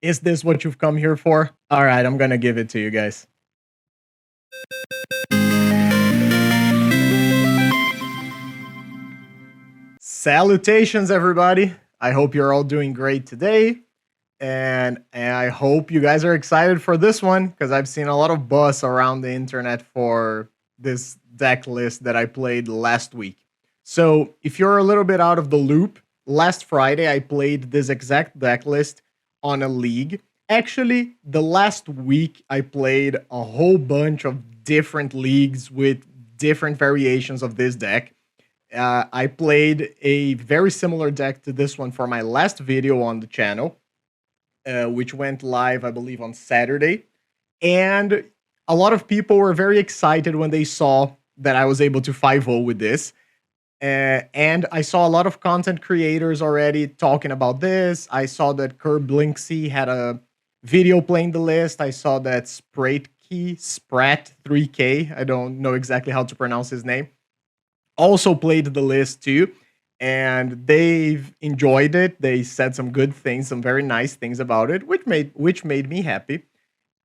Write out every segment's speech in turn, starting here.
Is this what you've come here for? All right, I'm gonna give it to you guys. Salutations, everybody. I hope you're all doing great today. And I hope you guys are excited for this one because I've seen a lot of buzz around the internet for this deck list that I played last week. So if you're a little bit out of the loop, last Friday I played this exact deck list on a league. Actually, the last week I played a whole bunch of different leagues with different variations of this deck. I played a very similar deck to this one for my last video on the channel, which went live, I believe, on Saturday. And a lot of people were very excited when they saw that I was able to 5-0 with this. And I saw a lot of content creators already talking about this. I saw that Curb Blinksy had a video playing the list. I saw that Sprat3K, I don't know exactly how to pronounce his name, also played the list too. And they've enjoyed it. They said some good things, some very nice things about it, which made me happy.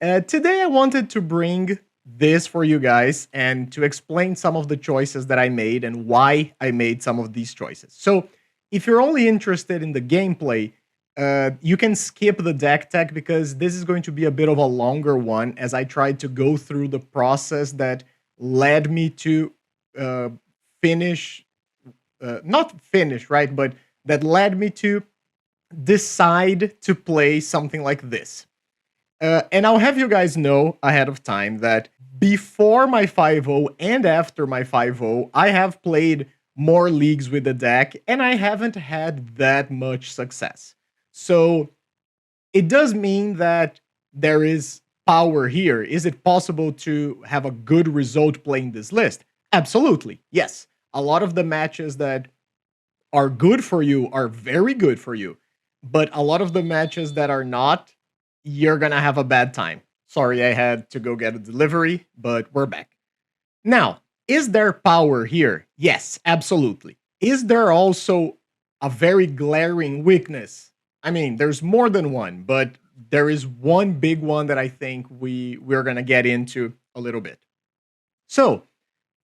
Today I wanted to bring this for you guys and to explain some of the choices that I made and why I made some of these choices. So if you're only interested in the gameplay, you can skip the Decktech because this is going to be a bit of a longer one as I tried to go through the process that led me to finish, not finish, right? But that led me to decide to play something like this. And I'll have you guys know ahead of time that before my 5-0 and after my 5-0, I have played more leagues with the deck and I haven't had that much success. So it does mean that there is power here. Is it possible to have a good result playing this list? Absolutely, yes. A lot of the matches that are good for you are very good for you, but a lot of the matches that are not, you're gonna have a bad time. Sorry, I had to go get a delivery, but we're back. Now, is there power here? Yes, absolutely. Is there also a very glaring weakness? I mean, there's more than one, but there is one big one that I think we're gonna get into a little bit. So,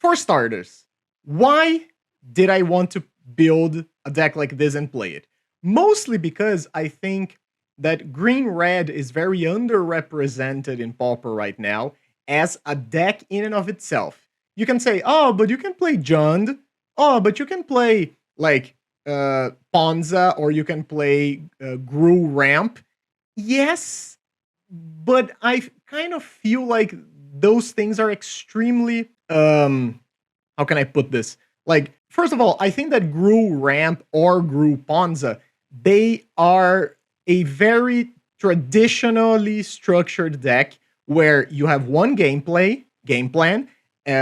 for starters, why did I want to build a deck like this and play it? Mostly because I think that green-red is very underrepresented in Pauper right now as a deck in and of itself. You can say, oh, but you can play Jund. Oh, but you can play, like, Ponza, or you can play Gru Ramp. Yes, but I kind of feel like those things are extremely, how can I put this? Like, first of all, I think that Gru Ramp or Gru Ponza, they are a very traditionally structured deck where you have one game plan,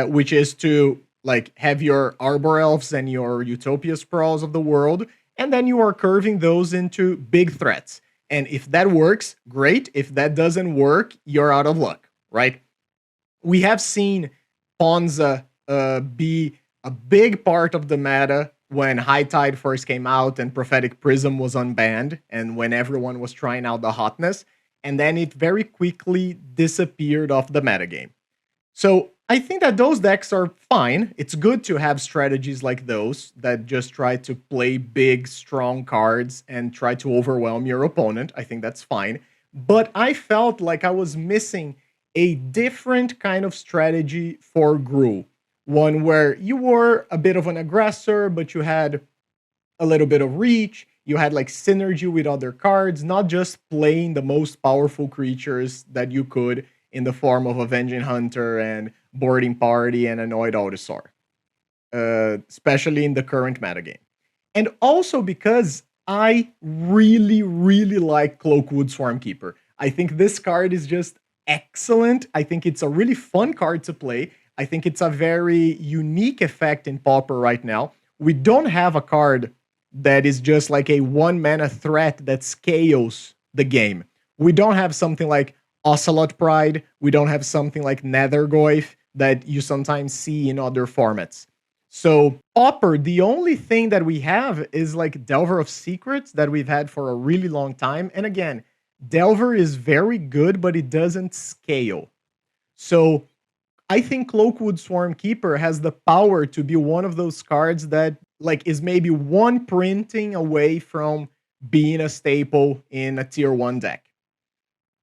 which is to like have your Arbor Elves and your Utopia Sprawls of the world, and then you are curving those into big threats. And if that works, great. If that doesn't work, you're out of luck, right? We have seen Ponza be a big part of the meta when High Tide first came out and Prophetic Prism was unbanned, and when everyone was trying out the hotness, and then it very quickly disappeared off the metagame. So I think that those decks are fine. It's good to have strategies like those that just try to play big, strong cards and try to overwhelm your opponent. I think that's fine. But I felt like I was missing a different kind of strategy for Gru. One where you were a bit of an aggressor, but you had a little bit of reach. You had like synergy with other cards, not just playing the most powerful creatures that you could in the form of Avenging Hunter and Boarding Party and Annoyed Autosaur, especially in the current metagame. And also because I really, really like Cloakwood Swarmkeeper. I think this card is just excellent. I think it's a really fun card to play. I think it's a very unique effect in Pauper right now. We don't have a card that is just like a one-mana threat that scales the game. We don't have something like Ocelot Pride. We don't have something like Nethergoyf that you sometimes see in other formats. So Pauper, the only thing that we have is like Delver of Secrets that we've had for a really long time. And again, Delver is very good, but it doesn't scale. So I think Cloakwood Swarmkeeper has the power to be one of those cards that like is maybe one printing away from being a staple in a tier 1 deck.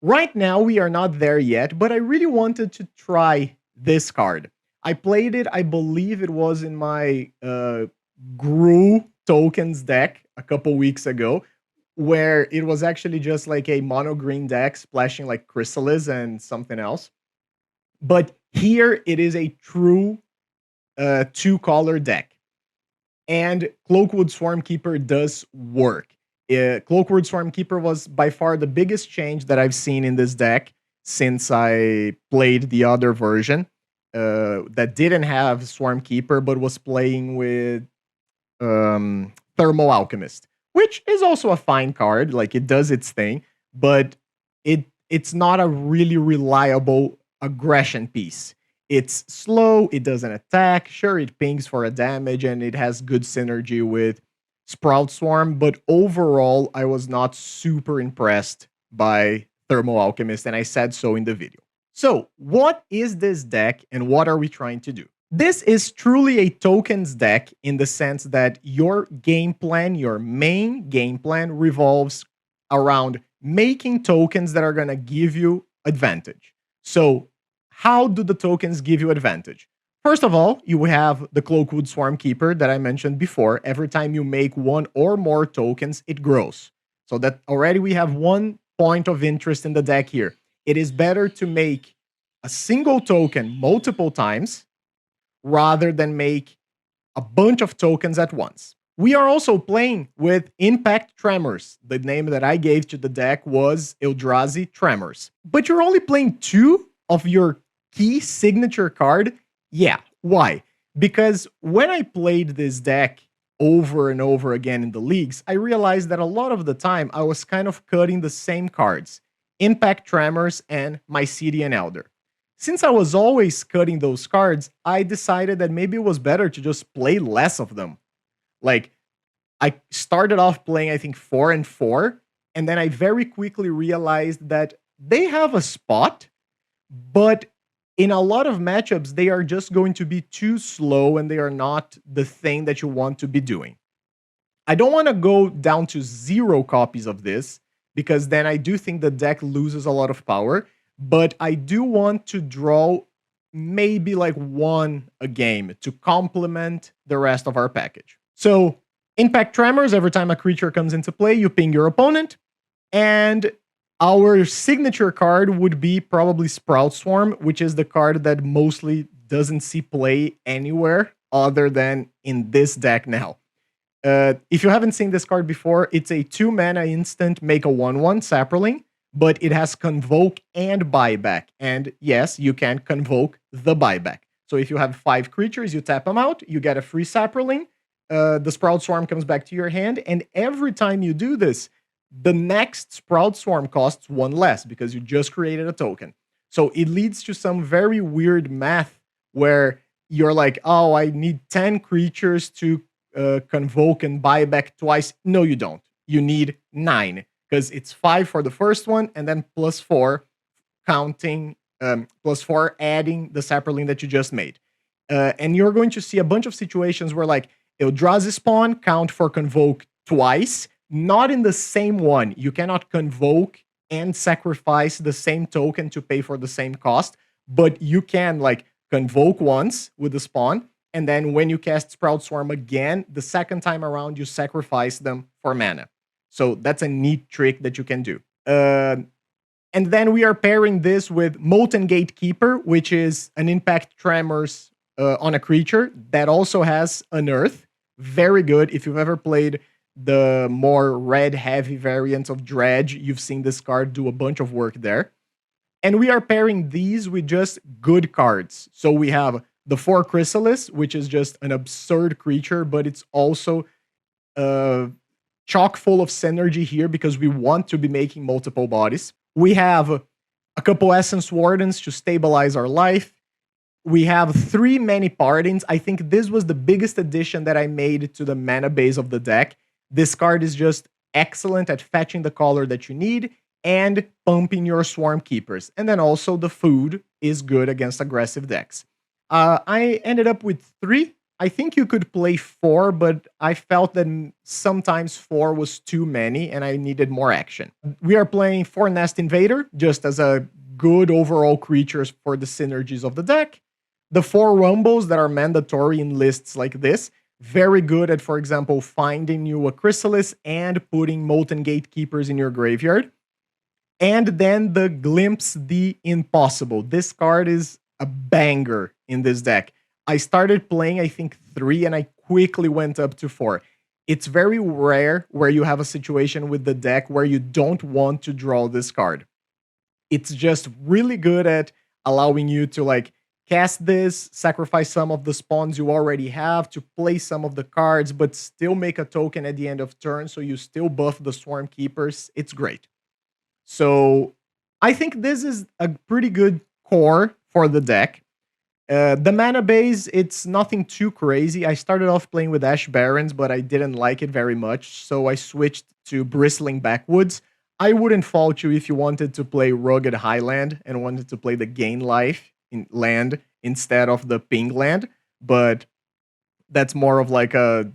Right now we are not there yet, but I really wanted to try this card. I played it, I believe it was in my Grew tokens deck a couple weeks ago, where it was actually just like a mono green deck splashing like Chrysalis and something else. But here it is a true 2-color deck. And Cloakwood Swarmkeeper does work. Cloakwood Swarmkeeper was by far the biggest change that I've seen in this deck since I played the other version that didn't have Swarmkeeper but was playing with Thermal Alchemist, which is also a fine card. Like, it does its thing, but it's not a really reliable aggression piece. It's slow, it doesn't attack, sure, it pings for a damage, and it has good synergy with Sprout Swarm, but overall, I was not super impressed by Thermal Alchemist, and I said so in the video. So, what is this deck, and what are we trying to do? This is truly a tokens deck in the sense that your game plan, your main game plan, revolves around making tokens that are going to give you advantage. So, how do the tokens give you advantage? First of all, you have the Cloakwood Swarmkeeper that I mentioned before. Every time you make one or more tokens, it grows. So that already we have 1 point of interest in the deck here. It is better to make a single token multiple times rather than make a bunch of tokens at once. We are also playing with Impact Tremors. The name that I gave to the deck was Eldrazi Tremors. But you're only playing 2 of your key signature card? Yeah. Why? Because when I played this deck over and over again in the leagues, I realized that a lot of the time I was kind of cutting the same cards, Impact Tremors and Mycelian Elder. Since I was always cutting those cards, I decided that maybe it was better to just play less of them. Like, I started off playing, I think, 4 and 4, and then I very quickly realized that they have a spot, but in a lot of matchups, they are just going to be too slow and they are not the thing that you want to be doing. I don't want to go down to 0 copies of this, because then I do think the deck loses a lot of power, but I do want to draw maybe like 1 a game to complement the rest of our package. So, Impact Tremors, every time a creature comes into play, you ping your opponent, and our signature card would be probably Sprout Swarm, which is the card that mostly doesn't see play anywhere other than in this deck now. If you haven't seen this card before, it's a 2-mana instant, make a 1/1 Saproling, but it has Convoke and Buyback. And yes, you can Convoke the Buyback. So if you have 5 creatures, you tap them out, you get a free Saproling, the Sprout Swarm comes back to your hand, and every time you do this, the next Sprout Swarm costs 1 less because you just created a token. So it leads to some very weird math where you're like, oh, I need 10 creatures to Convoke and buy back twice. No, you don't. You need 9 because it's 5 for the first one and then +4 counting, +4 adding the Saproling that you just made. And you're going to see a bunch of situations where like Eldrazi spawn count for Convoke twice, not in the same one. You cannot Convoke and sacrifice the same token to pay for the same cost, but you can like Convoke once with the spawn, and then when you cast Sprout Swarm again, the second time around, you sacrifice them for mana. So that's a neat trick that you can do. And then we are pairing this with Molten Gatekeeper, which is an Impact Tremors on a creature that also has an Earth. Very good. If you've ever played the more red-heavy variants of Dredge, you've seen this card do a bunch of work there. And we are pairing these with just good cards. So we have the 4 Chrysalis, which is just an absurd creature, but it's also chock full of synergy here because we want to be making multiple bodies. We have a couple Essence Wardens to stabilize our life. We have 3 Many Pardons. I think this was the biggest addition that I made to the mana base of the deck. This card is just excellent at fetching the color that you need and pumping your Swarmkeepers. And then also the food is good against aggressive decks. I ended up with 3. I think you could play 4, but I felt that sometimes 4 was too many and I needed more action. We are playing 4 Nest Invader, just as a good overall creatures for the synergies of the deck. The 4 Rumbles that are mandatory in lists like this. Very good at, for example, finding you a Chrysalis and putting Molten Gatekeepers in your graveyard. And then the Glimpse the Impossible. This card is a banger in this deck. I started playing, I think, 3, and I quickly went up to 4. It's very rare where you have a situation with the deck where you don't want to draw this card. It's just really good at allowing you to like cast this, sacrifice some of the spawns you already have to play some of the cards, but still make a token at the end of turn so you still buff the Swarmkeepers. It's great. So I think this is a pretty good core for the deck. The mana base, it's nothing too crazy. I started off playing with Ash Barrens, but I didn't like it very much, so I switched to Bristling Backwoods. I wouldn't fault you if you wanted to play Rugged Highland and wanted to play the Gain Life in land instead of the Ping land, but that's more of like a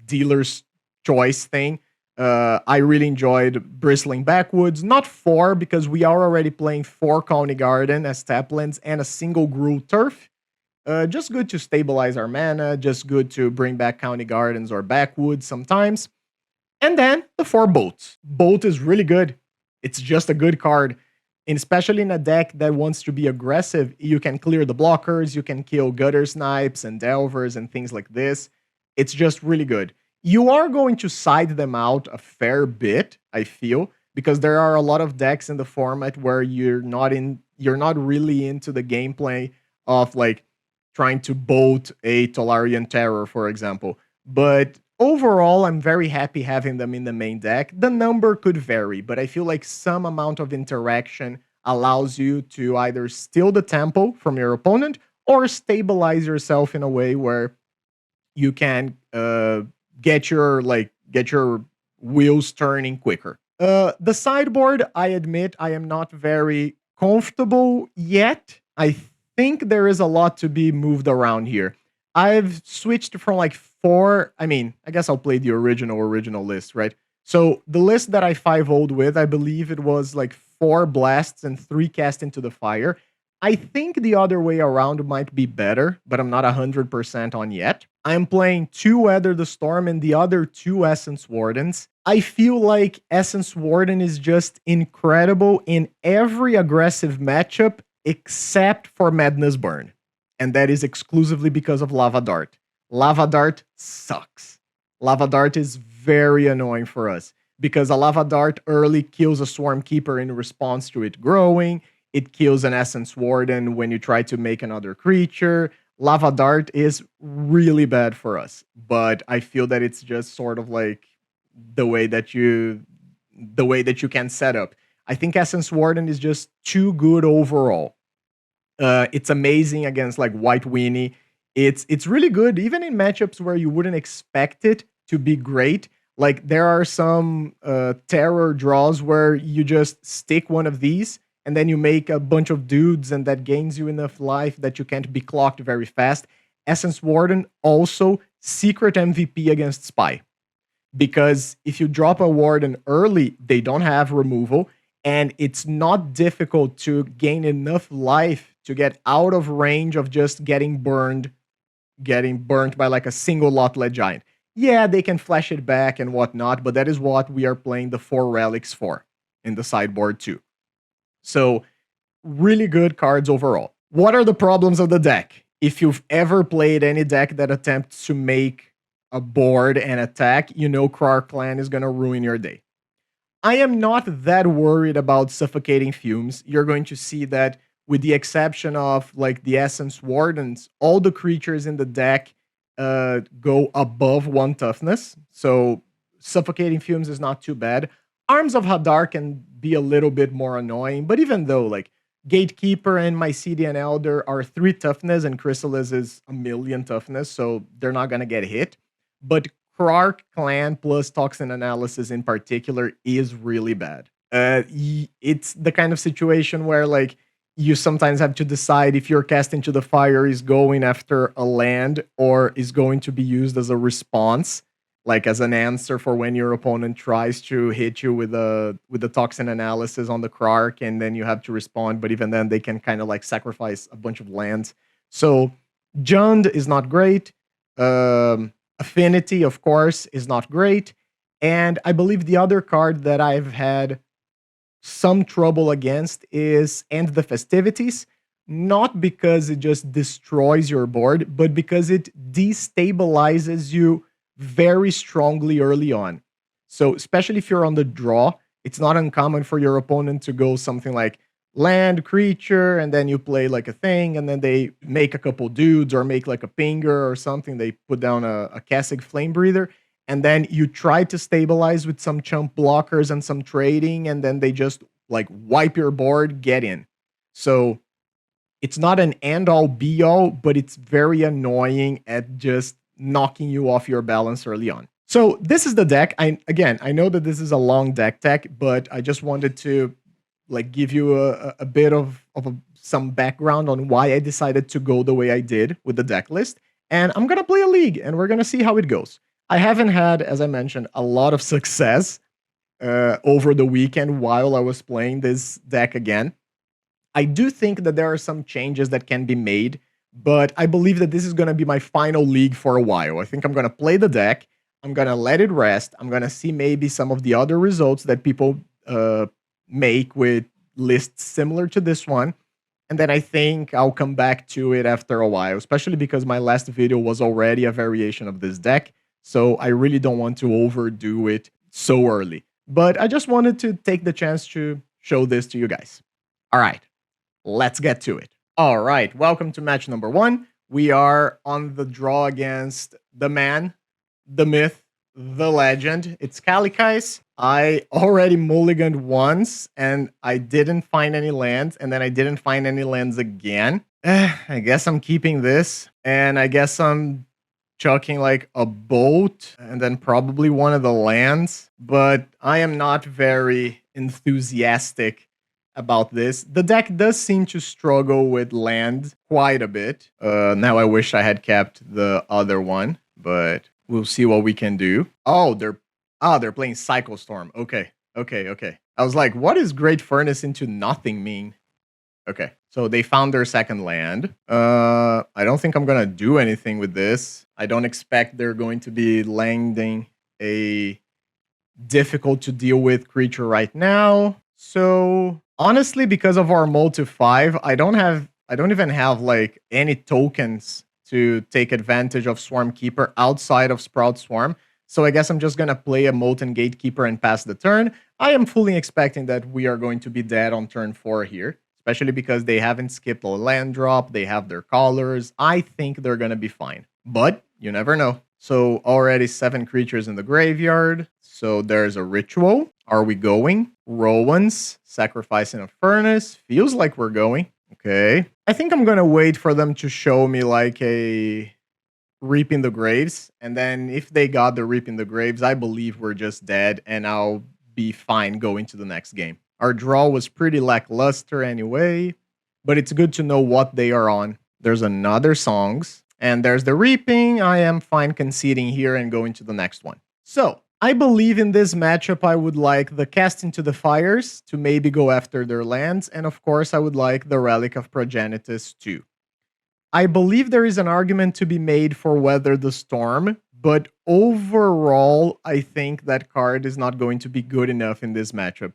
dealer's choice thing. I really enjoyed Bristling Backwoods, not 4 because we are already playing 4 County Garden as taplands and a single Gruul Turf. Just good to stabilize our mana, just good to bring back County Gardens or Backwoods sometimes. And then the 4 Bolt. Bolt is really good. It's just a good card. And especially in a deck that wants to be aggressive, you can clear the blockers, you can kill Gutter Snipes and Delvers and things like this. It's just really good. You are going to side them out a fair bit, I feel, because there are a lot of decks in the format where you're not really into the gameplay of like trying to bolt a Tolarian Terror, for example. But overall, I'm very happy having them in the main deck. The number could vary, but I feel like some amount of interaction allows you to either steal the tempo from your opponent or stabilize yourself in a way where you can get your wheels turning quicker. The sideboard, I admit, I am not very comfortable yet. I think there is a lot to be moved around here. I've switched from like 4. I mean, I guess I'll play the original list, right? So the list that I 5-0'd with, I believe it was like 4 blasts and 3 cast into the fire. I think the other way around might be better, but I'm not 100% on yet. I'm playing 2 Weather the Storm and the other 2 Essence Wardens. I feel like Essence Warden is just incredible in every aggressive matchup except for Madness Burn. And that is exclusively because of Lava Dart. Lava Dart sucks. Lava Dart is very annoying for us because a Lava Dart early kills a Swarmkeeper in response to it growing. It kills an Essence Warden when you try to make another creature. Lava Dart is really bad for us, but I feel that it's just sort of like the way that you can set up. I think Essence Warden is just too good overall. It's amazing against like White Weenie. It's really good even in matchups where you wouldn't expect it to be great. Like there are some terror draws where you just stick one of these and then you make a bunch of dudes and that gains you enough life that you can't be clocked very fast. Essence Warden also secret MVP against Spy. Because if you drop a Warden early, they don't have removal, and it's not difficult to gain enough life to get out of range of just getting burnt by like a single Lot-led Giant. Yeah, they can flash it back and whatnot, but that is what we are playing the 4 relics for in the sideboard too. So, really good cards overall. What are the problems of the deck? If you've ever played any deck that attempts to make a board and attack, you know Krark Clan is going to ruin your day. I am not that worried about Suffocating Fumes. You're going to see that with the exception of like the Essence Wardens, all the creatures in the deck go above 1 toughness. So Suffocating Fumes is not too bad. Arms of Hadar can be a little bit more annoying, but even though like Gatekeeper and Mycelian Elder are 3 toughness and Chrysalis is 1,000,000 toughness, so they're not going to get hit. But Krark Clan plus Toxin Analysis in particular is really bad. It's the kind of situation where like you sometimes have to decide if your cast into the fire is going after a land or is going to be used as a response, like as an answer for when your opponent tries to hit you with the toxin analysis on the Krark, and then you have to respond. But even then, they can kind of like sacrifice a bunch of lands. So Jund is not great. Affinity, of course, is not great. And I believe the other card that I've had some trouble against is End the Festivities, not because it just destroys your board, but because it destabilizes you very strongly early on. So especially if you're on the draw, it's not uncommon for your opponent to go something like land, creature, and then you play like a thing, and then they make a couple dudes or make like a pinger or something. They put down a Kessig Flame Breather, and then you try to stabilize with some chump blockers and some trading, and then they just like wipe your board, get in. So it's not an end-all be-all, but it's very annoying at just knocking you off your balance early on. So this is the deck. I know that this is a long deck tech, but I just wanted to like give you a bit of some background on why I decided to go the way I did with the deck list. And I'm going to play a league, and we're going to see how it goes. I haven't had, as I mentioned, a lot of success over the weekend while I was playing this deck again. I do think that there are some changes that can be made, but I believe that this is going to be my final league for a while. I think I'm going to play the deck. I'm going to let it rest. I'm going to see maybe some of the other results that people make with lists similar to this one. And then I think I'll come back to it after a while, especially because my last video was already a variation of this deck. So I really don't want to overdo it so early. But I just wanted to take the chance to show this to you guys. All right, let's get to it. All right, welcome to match number 1. We are on the draw against the man, the myth, the legend. It's Calicais. I already mulliganed once, and I didn't find any lands, and then I didn't find any lands again. I guess I'm keeping this, and I guess I'm chucking like a boat, and then probably one of the lands, but I am not very enthusiastic about this. The deck does seem to struggle with land quite a bit. Now I wish I had kept the other one, but we'll see what we can do. Oh, they're playing Cycle Storm. Okay. I was like, what does Great Furnace into nothing mean? Okay, so they found their second land. I don't think I'm gonna do anything with this. I don't expect they're going to be landing a difficult to deal with creature right now. So honestly, because of our multi 5, I don't even have like any tokens to take advantage of Swarmkeeper outside of Sprout Swarm. So I guess I'm just gonna play a Molten Gatekeeper and pass the turn. I am fully expecting that we are going to be dead on turn 4 here, especially because they haven't skipped a land drop. They have their colors. I think they're gonna be fine, but you never know. So already 7 creatures in the graveyard. So there's a ritual. Are we going? Rowans, sacrificing a furnace. Feels like we're going. Okay. I think I'm gonna wait for them to show me like a Reaping the Graves. And then if they got the Reaping the Graves, I believe we're just dead, and I'll be fine going to the next game. Our draw was pretty lackluster anyway, but it's good to know what they are on. There's another Songs, and there's the Reaping. I am fine conceding here and going to the next one. So I believe in this matchup, I would like the Cast into the Fires to maybe go after their lands, and of course I would like the Relic of Progenitus too. I believe there is an argument to be made for Weather the Storm, but overall, I think that card is not going to be good enough in this matchup.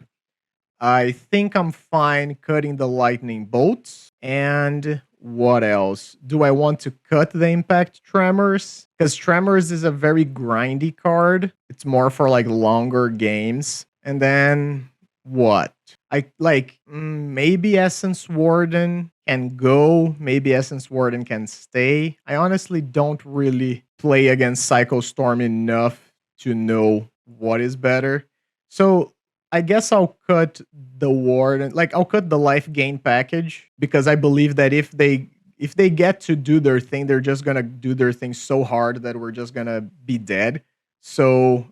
I think I'm fine cutting the Lightning Bolts. And what else? Do I want to cut the Impact Tremors? Because Tremors is a very grindy card. It's more for like longer games. And then what? I like maybe Essence Warden can go. Maybe Essence Warden can stay. I honestly don't really play against Cycle Storm enough to know what is better. So I guess I'll cut the Warden. Like I'll cut the life gain package, because I believe that if they get to do their thing, they're just gonna do their thing so hard that we're just gonna be dead. So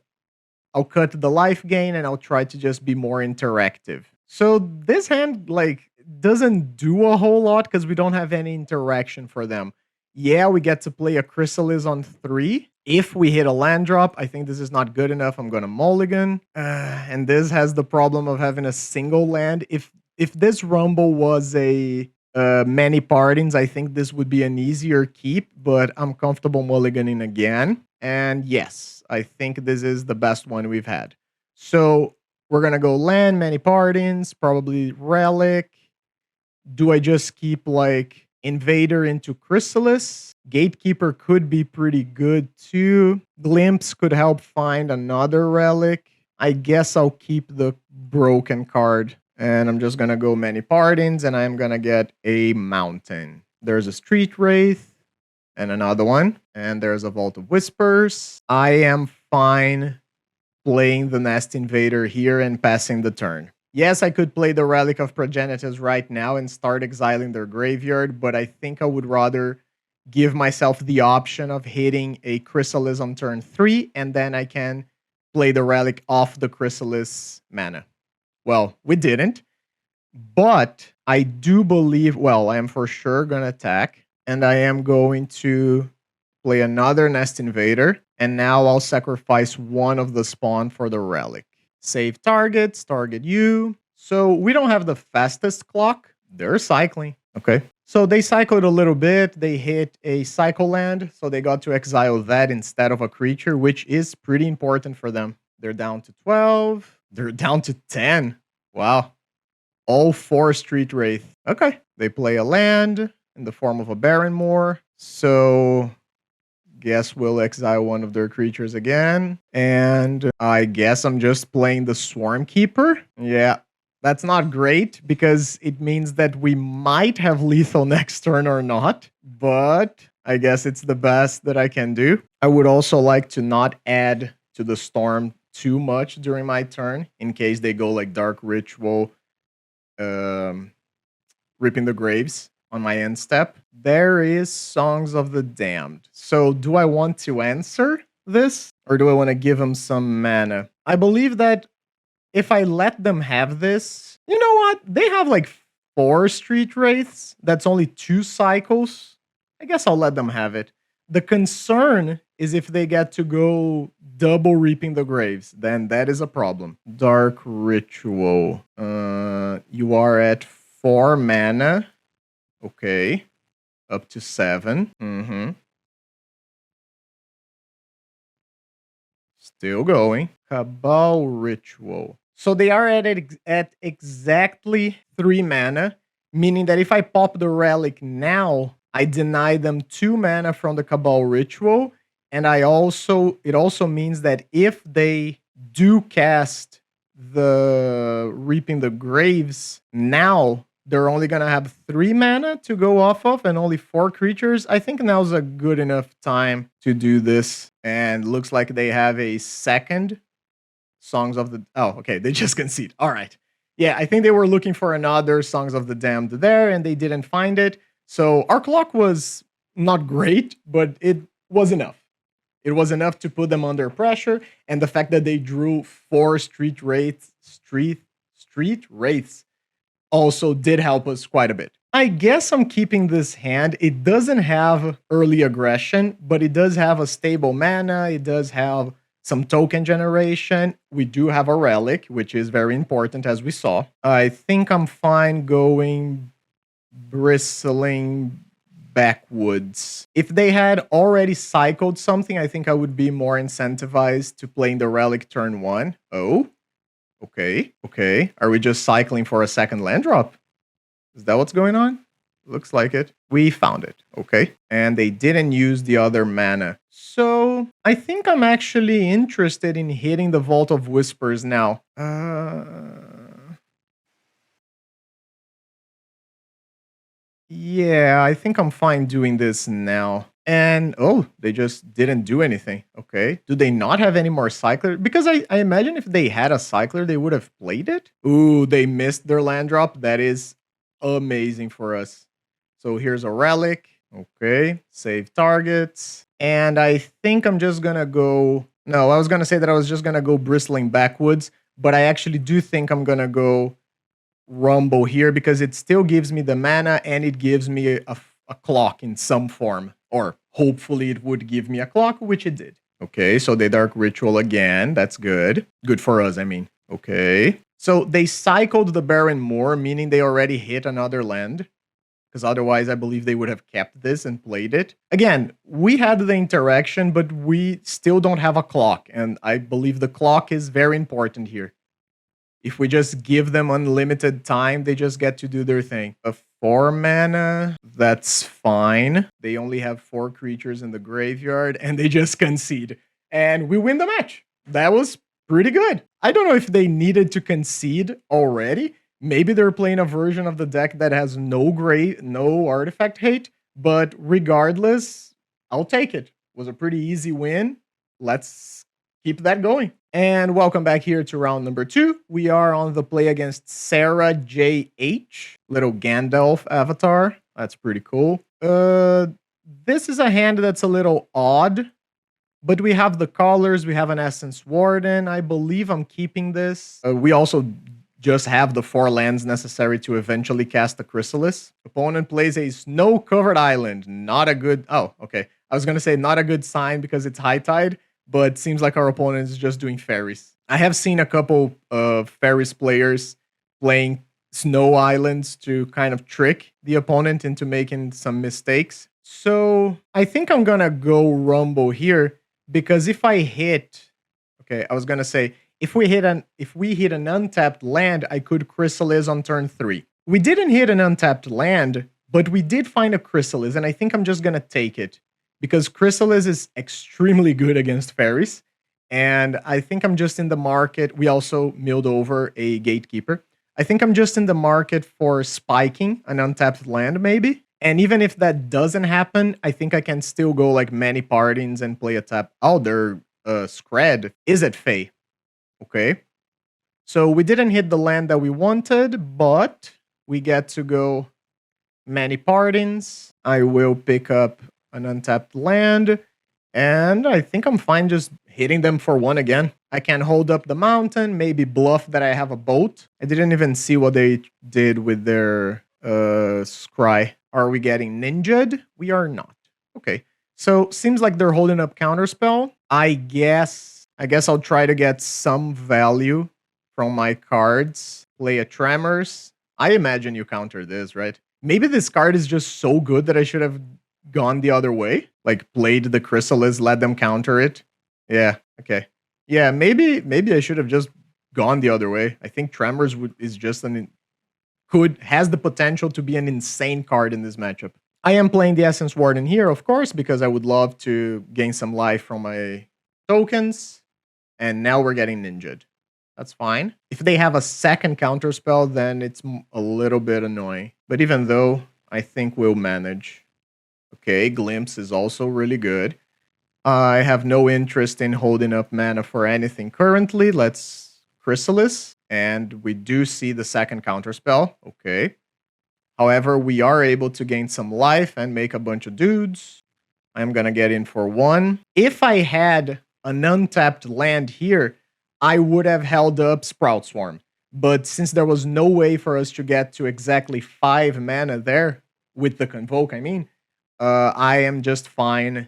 I'll cut the life gain, and I'll try to just be more interactive. So this hand, like, doesn't do a whole lot because we don't have any interaction for them. Yeah, we get to play a Chrysalis on 3. If we hit a land drop, I think this is not good enough. I'm going to mulligan. And this has the problem of having a single land. If this Rumble was a many pardons, I think this would be an easier keep, but I'm comfortable mulliganing again. And yes, I think this is the best one we've had. So we're going to go land, many pardons, probably Relic. Do I just keep like Invader into Chrysalis? Gatekeeper could be pretty good too. Glimpse could help find another relic. I guess I'll keep the broken card. And I'm just going to go many pardons, and I'm going to get a mountain. There's a Street Wraith and another one. And there's a Vault of Whispers. I am fine playing the Nest Invader here and passing the turn. Yes, I could play the Relic of Progenitors right now and start exiling their graveyard, but I think I would rather give myself the option of hitting a Chrysalis on turn 3, and then I can play the Relic off the Chrysalis mana. Well, we didn't, but I do believe, well, I am for sure going to attack, and I am going to play another Nest Invader, and now I'll sacrifice one of the spawn for the Relic. Save targets, target you. So we don't have the fastest clock. They're cycling. Okay. So they cycled a little bit. They hit a cycle land. So they got to exile that instead of a creature, which is pretty important for them. They're down to 12. They're down to 10. Wow. All 4 Street Wraith. Okay. They play a land in the form of a Barrenmoor. So guess we'll exile one of their creatures again. And I guess I'm just playing the Swarmkeeper. Yeah, that's not great because it means that we might have lethal next turn or not. But I guess it's the best that I can do. I would also like to not add to the Storm too much during my turn in case they go like Dark Ritual, Ripping the Graves on my end step. There is Songs of the Damned. So do I want to answer this or do I want to give them some mana? I believe that if I let them have this, you know what? They have like 4 Street Wraiths. That's only 2 cycles. I guess I'll let them have it. The concern is if they get to go double Reaping the Graves, then that is a problem. Dark Ritual. You are at 4 mana. Okay. Up to 7. Still going. Cabal Ritual. So they are at exactly 3 mana, meaning that if I pop the Relic now, I deny them 2 mana from the Cabal Ritual, and it also means that if they do cast the Reaping the Graves now, they're only going to have 3 mana to go off of and only 4 creatures. I think now's a good enough time to do this. And looks like they have a second Songs of the... Oh, okay. They just concede. All right. Yeah, I think they were looking for another Songs of the Damned there, and they didn't find it. So our clock was not great, but it was enough. It was enough to put them under pressure. And the fact that they drew 4 Street Wraiths also did help us quite a bit. I guess I'm keeping this hand. It doesn't have early aggression, but it does have a stable mana. It does have some token generation. We do have a relic, which is very important, as we saw. I think I'm fine going bristling backwoods. If they had already cycled something, I think I would be more incentivized to playing the relic turn 1. Oh. Okay. Are we just cycling for a second land drop? Is that what's going on? Looks like it. We found it. Okay. And they didn't use the other mana. So I think I'm actually interested in hitting the Vault of Whispers now. Yeah, I think I'm fine doing this now. And, oh, they just didn't do anything. Okay. Do they not have any more cycler? Because I imagine if they had a cycler, they would have played it. Ooh, they missed their land drop. That is amazing for us. So here's a relic. Okay. Save targets. And I think I'm just going to go No, I was going to say that I was just going to go Bristling Backwoods, but I actually do think I'm going to go Rumble here because it still gives me the mana and it gives me a clock in some form. Or hopefully it would give me a clock, which it did. Okay, so they Dark Ritual again. That's good. Good for us, I mean. Okay. So they cycled the Baron more, meaning they already hit another land. Because otherwise, I believe they would have kept this and played it. Again, we had the interaction, but we still don't have a clock. And I believe the clock is very important here. If we just give them unlimited time, they just get to do their thing. A 4 mana, that's fine. They only have 4 creatures in the graveyard, and they just concede. And we win the match. That was pretty good. I don't know if they needed to concede already. Maybe they're playing a version of the deck that has no artifact hate, but regardless, I'll take it. It was a pretty easy win. Let's keep that going. And welcome back here to round number 2. We are on the play against serajh, little Gandalf avatar. That's pretty cool. This is a hand that's a little odd, but we have the colors. We have an Essence Warden. I believe I'm keeping this. We also just have the 4 lands necessary to eventually cast the Chrysalis. Opponent plays a snow-covered island. Not a good... Oh, okay. I was going to say not a good sign because it's high tide, but seems like our opponent is just doing fairies. I have seen a couple of fairies players playing snow islands to kind of trick the opponent into making some mistakes. So I think I'm going to go Rumble here because if I hit... Okay, I was going to say... If we hit an untapped land, I could Chrysalis on turn 3. We didn't hit an untapped land, but we did find a Chrysalis, and I think I'm just gonna take it because Chrysalis is extremely good against fairies, and I think I'm just in the market. We also milled over a Gatekeeper. I think I'm just in the market for spiking an untapped land, maybe. And even if that doesn't happen, I think I can still go like many partings and play a tap. Oh, their Scred is at Fae. Okay, so we didn't hit the land that we wanted, but we get to go many partings. I will pick up an untapped land, and I think I'm fine just hitting them for 1 again. I can hold up the mountain, maybe bluff that I have a boat. I didn't even see what they did with their scry. Are we getting ninja'd? We are not. Okay, so seems like they're holding up counterspell. I guess I'll try to get some value from my cards. Play a Tremors. I imagine you counter this, right? Maybe this card is just so good that I should have gone the other way. Like played the Chrysalis, let them counter it. Yeah, okay. Yeah, maybe I should have just gone the other way. I think Tremors is just has the potential to be an insane card in this matchup. I am playing the Essence Warden here, of course, because I would love to gain some life from my tokens. And now we're getting ninja'd. That's fine. If they have a second counterspell, then it's a little bit annoying. But even though, I think we'll manage. Okay, Glimpse is also really good. I have no interest in holding up mana for anything currently. Let's Chrysalis. And we do see the second counterspell. Okay. However, we are able to gain some life and make a bunch of dudes. I'm going to get in for 1. If I had an untapped land here, I would have held up Sprout Swarm. But since there was no way for us to get to exactly 5 mana there, with the Convoke, I am just fine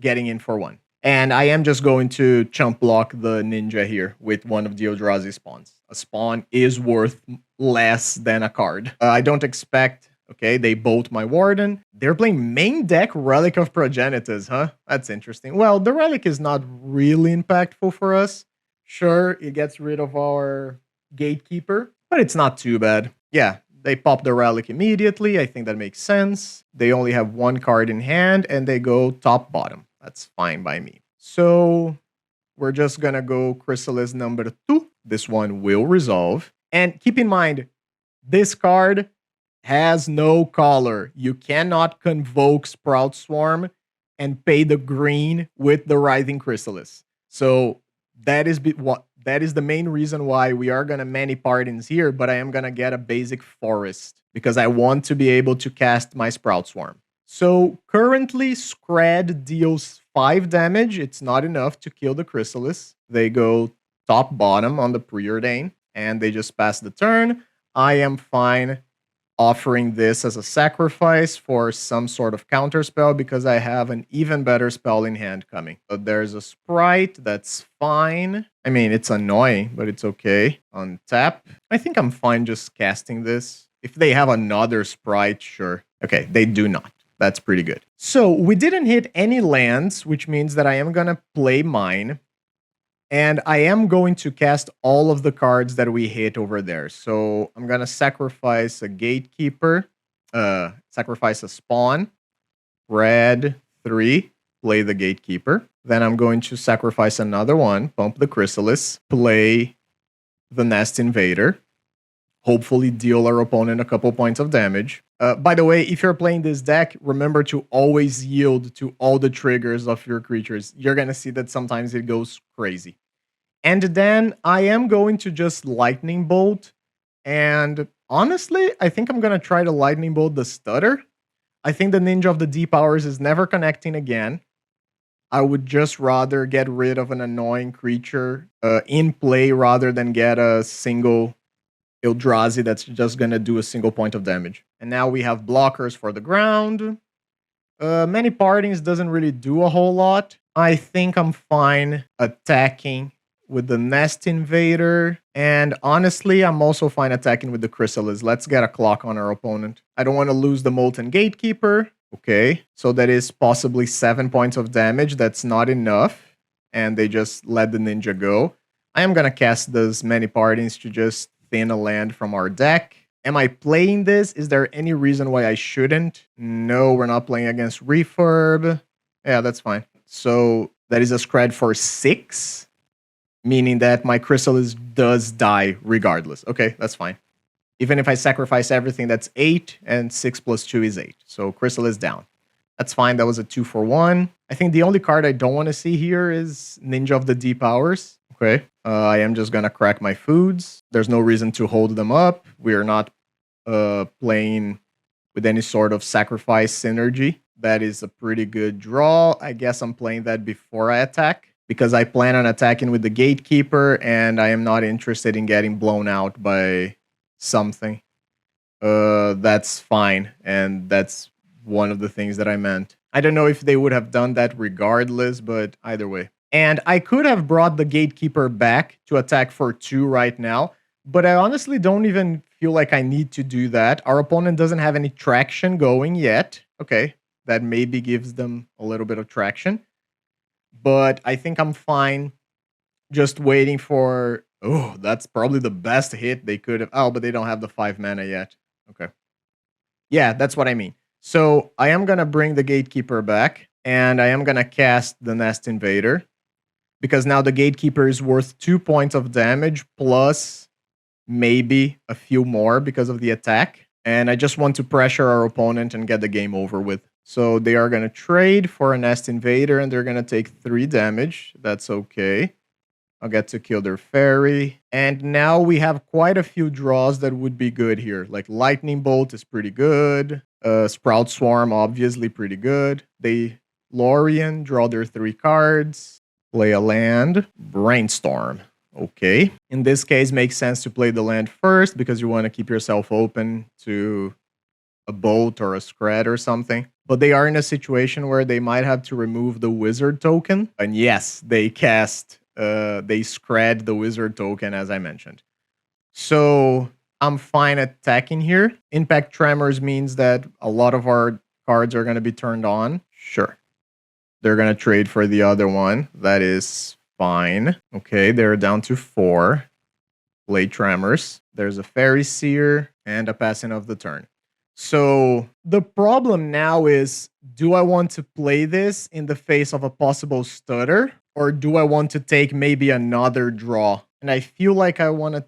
getting in for 1. And I am just going to chump block the Ninja here with one of the Eldrazi spawns. A spawn is worth less than a card. I don't expect... Okay, they bolt my Warden. They're playing main deck Relic of Progenitus, huh? That's interesting. Well, the Relic is not really impactful for us. Sure, it gets rid of our Gatekeeper, but it's not too bad. Yeah, they pop the Relic immediately. I think that makes sense. They only have 1 card in hand, and they go top-bottom. That's fine by me. So, we're just gonna go Chrysalis number 2. This one will resolve. And keep in mind, this card has no color. You cannot convoke Sprout Swarm and pay the green with the Writhing Chrysalis. So that is the main reason why we are gonna many partings here, but I am gonna get a basic forest because I want to be able to cast my Sprout Swarm. So currently, Scred deals 5 damage. It's not enough to kill the Chrysalis. They go top bottom on the preordain, and they just pass the turn. I am fine offering this as a sacrifice for some sort of counter spell because I have an even better spell in hand coming. So there's a Sprite, that's fine. I mean, it's annoying, but it's okay. On tap, I think I'm fine just casting this. If they have another Sprite, sure. Okay, they do not. That's pretty good. So we didn't hit any lands, which means that I am going to play mine. And I am going to cast all of the cards that we hit over there. So I'm going to sacrifice a Gatekeeper, sacrifice a Spawn, red 3, play the Gatekeeper. Then I'm going to sacrifice another one, pump the Chrysalis, play the Nest Invader, hopefully deal our opponent a couple points of damage. By the way, if you're playing this deck, remember to always yield to all the triggers of your creatures. You're going to see that sometimes it goes crazy. And then I am going to just Lightning Bolt. And honestly, I think I'm going to try to Lightning Bolt the Stutter. I think the Ninja of the Deep Hours is never connecting again. I would just rather get rid of an annoying creature in play rather than get a single Eldrazi that's just going to do a single point of damage. And now we have blockers for the ground. Many Partings doesn't really do a whole lot. I think I'm fine attacking with the Nest Invader. And honestly, I'm also fine attacking with the Chrysalis. Let's get a clock on our opponent. I don't want to lose the Molten Gatekeeper. Okay, so that is possibly 7 points of damage. That's not enough. And they just let the ninja go. I am going to cast those Many Partings to just thin a land from our deck. Am I playing this? Is there any reason why I shouldn't? No, we're not playing against Refurb. Yeah, that's fine. So that is a Scred for 6. Meaning that my Chrysalis does die regardless. Okay, that's fine. Even if I sacrifice everything, that's 8, and 6 plus 2 is 8. So Chrysalis down. That's fine. That was a 2 for 1. I think the only card I don't want to see here is Ninja of the Deep Hours. Okay, I am just going to crack my foods. There's no reason to hold them up. We are not playing with any sort of sacrifice synergy. That is a pretty good draw. I guess I'm playing that before I attack, because I plan on attacking with the Gatekeeper, and I am not interested in getting blown out by something. That's fine, and that's one of the things that I meant. I don't know if they would have done that regardless, but either way. And I could have brought the Gatekeeper back to attack for 2 right now, but I honestly don't even feel like I need to do that. Our opponent doesn't have any traction going yet. Okay, that maybe gives them a little bit of traction. But I think I'm fine just waiting for... Oh, that's probably the best hit they could have... Oh, but they don't have the 5 mana yet. Okay. Yeah, that's what I mean. So I am going to bring the Gatekeeper back, and I am going to cast the Nest Invader, because now the Gatekeeper is worth 2 points of damage, plus maybe a few more because of the attack. And I just want to pressure our opponent and get the game over with. So they are going to trade for a Nest Invader, and they're going to take 3 damage. That's okay. I'll get to kill their fairy. And now we have quite a few draws that would be good here. Like Lightning Bolt is pretty good. Sprout Swarm, obviously pretty good. They Lorien, draw their 3 cards. Play a land. Brainstorm. Okay. In this case, makes sense to play the land first because you want to keep yourself open to a bolt or a Scred or something. But they are in a situation where they might have to remove the wizard token. And yes, they cast, they Scred the wizard token, as I mentioned. So I'm fine attacking here. Impact Tremors means that a lot of our cards are going to be turned on. Sure. They're going to trade for the other one. That is fine. Okay, they're down to 4. Play Tremors. There's a Fairy Seer and a passing of the turn. So the problem now is, do I want to play this in the face of a possible stutter, or do I want to take maybe another draw? And I feel like I want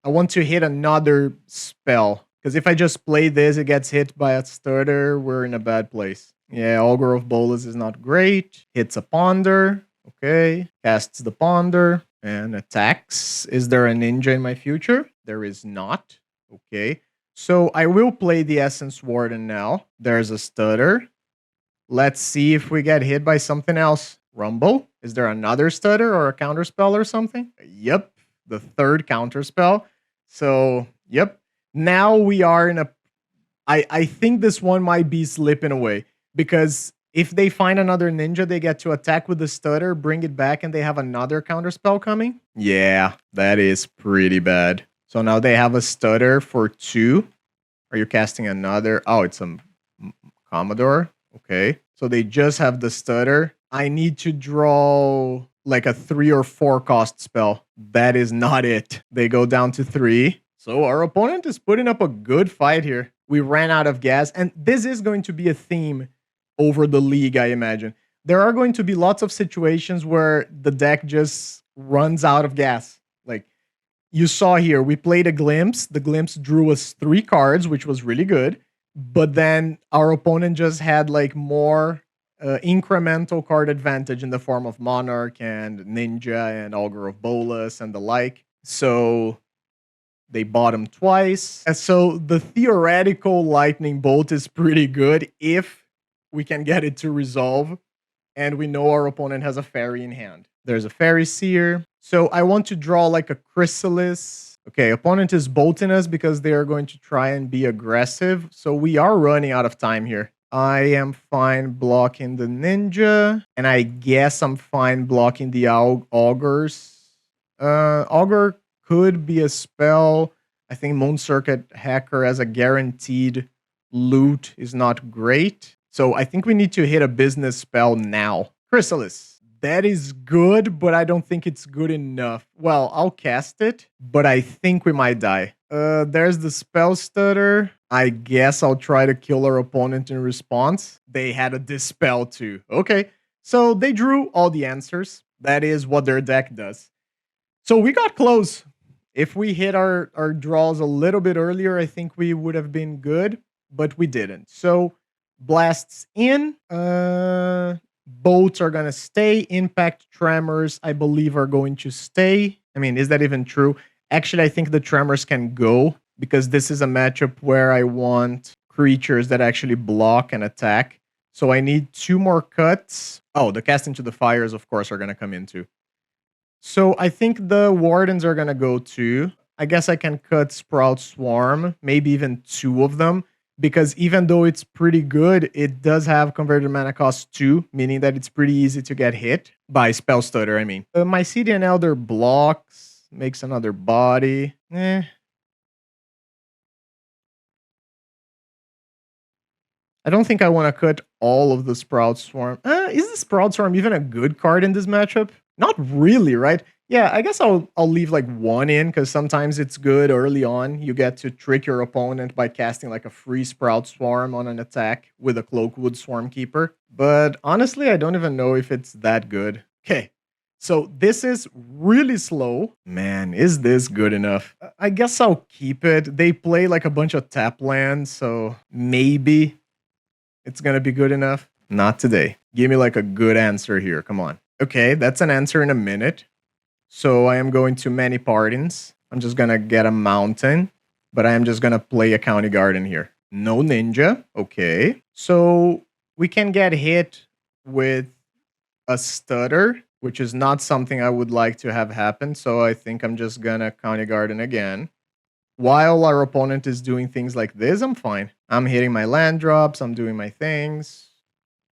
to hit another spell, because if I just play this, it gets hit by a stutter, we're in a bad place. Yeah, Augur of Bolas is not great. Hits a Ponder. Okay, casts the Ponder and attacks. Is there a ninja in my future? There is not. Okay. So I will play the Essence Warden now. There's a stutter. Let's see if we get hit by something else. Rumble? Is there another stutter or a counterspell or something? Yep, the third counterspell. So, yep. Now we are in a... I think this one might be slipping away. Because if they find another ninja, they get to attack with the stutter, bring it back, and they have another counterspell coming. Yeah, that is pretty bad. So now they have a stutter for 2. Are you casting another? Oh, it's a Commodore. Okay. So they just have the stutter. I need to draw like a 3 or 4 cost spell. That is not it. They go down to 3. So our opponent is putting up a good fight here. We ran out of gas, and this is going to be a theme over the league, I imagine. There are going to be lots of situations where the deck just runs out of gas. Like you saw here, we played a Glimpse. The Glimpse drew us 3 cards, which was really good. But then our opponent just had like more incremental card advantage in the form of Monarch and Ninja and Augur of Bolas and the like. So they bottom twice. And so the theoretical Lightning Bolt is pretty good if we can get it to resolve, and we know our opponent has a fairy in hand. There's a Fairy Seer. So I want to draw like a Chrysalis. Okay, opponent is bolting us because they are going to try and be aggressive. So we are running out of time here. I am fine blocking the Ninja, and I guess I'm fine blocking the Augurs. Augur could be a spell. I think Moon Circuit Hacker as a guaranteed loot is not great. So I think we need to hit a business spell now. Chrysalis. That is good, but I don't think it's good enough. Well, I'll cast it, but I think we might die. There's the spell stutter. I guess I'll try to kill our opponent in response. They had a dispel too. Okay, so they drew all the answers. That is what their deck does. So we got close. If we hit our draws a little bit earlier, I think we would have been good, but we didn't. So blasts in. Bolts are going to stay. Impact Tremors, I believe, are going to stay. I mean, is that even true? Actually, I think the Tremors can go because this is a matchup where I want creatures that actually block and attack. So I need 2 more cuts. Oh, the Cast into the Fires, of course, are going to come into. So I think the Wardens are going to go too. I guess I can cut Sprout Swarm, maybe even 2 of them. Because even though it's pretty good, it does have converted mana cost 2, meaning that it's pretty easy to get hit by Spell Stutter, I mean. My Mycelian Elder blocks, makes another body. I don't think I want to cut all of the Sprout Swarm. Is the Sprout Swarm even a good card in this matchup? Not really, right? Yeah, I guess I'll leave like 1 in because sometimes it's good early on. You get to trick your opponent by casting like a free Sprout Swarm on an attack with a Cloakwood Swarmkeeper. But honestly, I don't even know if it's that good. Okay, so this is really slow. Man, is this good enough? I guess I'll keep it. They play like a bunch of tap lands, so maybe it's gonna be good enough. Not today. Give me like a good answer here. Come on. Okay, that's an answer in a minute. So I am going to Many Pardons. I'm just going to get a Mountain, but I am just going to play a County Garden here. No Ninja. Okay. So we can get hit with a Stutter, which is not something I would like to have happen. So I think I'm just going to County Garden again. While our opponent is doing things like this, I'm fine. I'm hitting my land drops. I'm doing my things.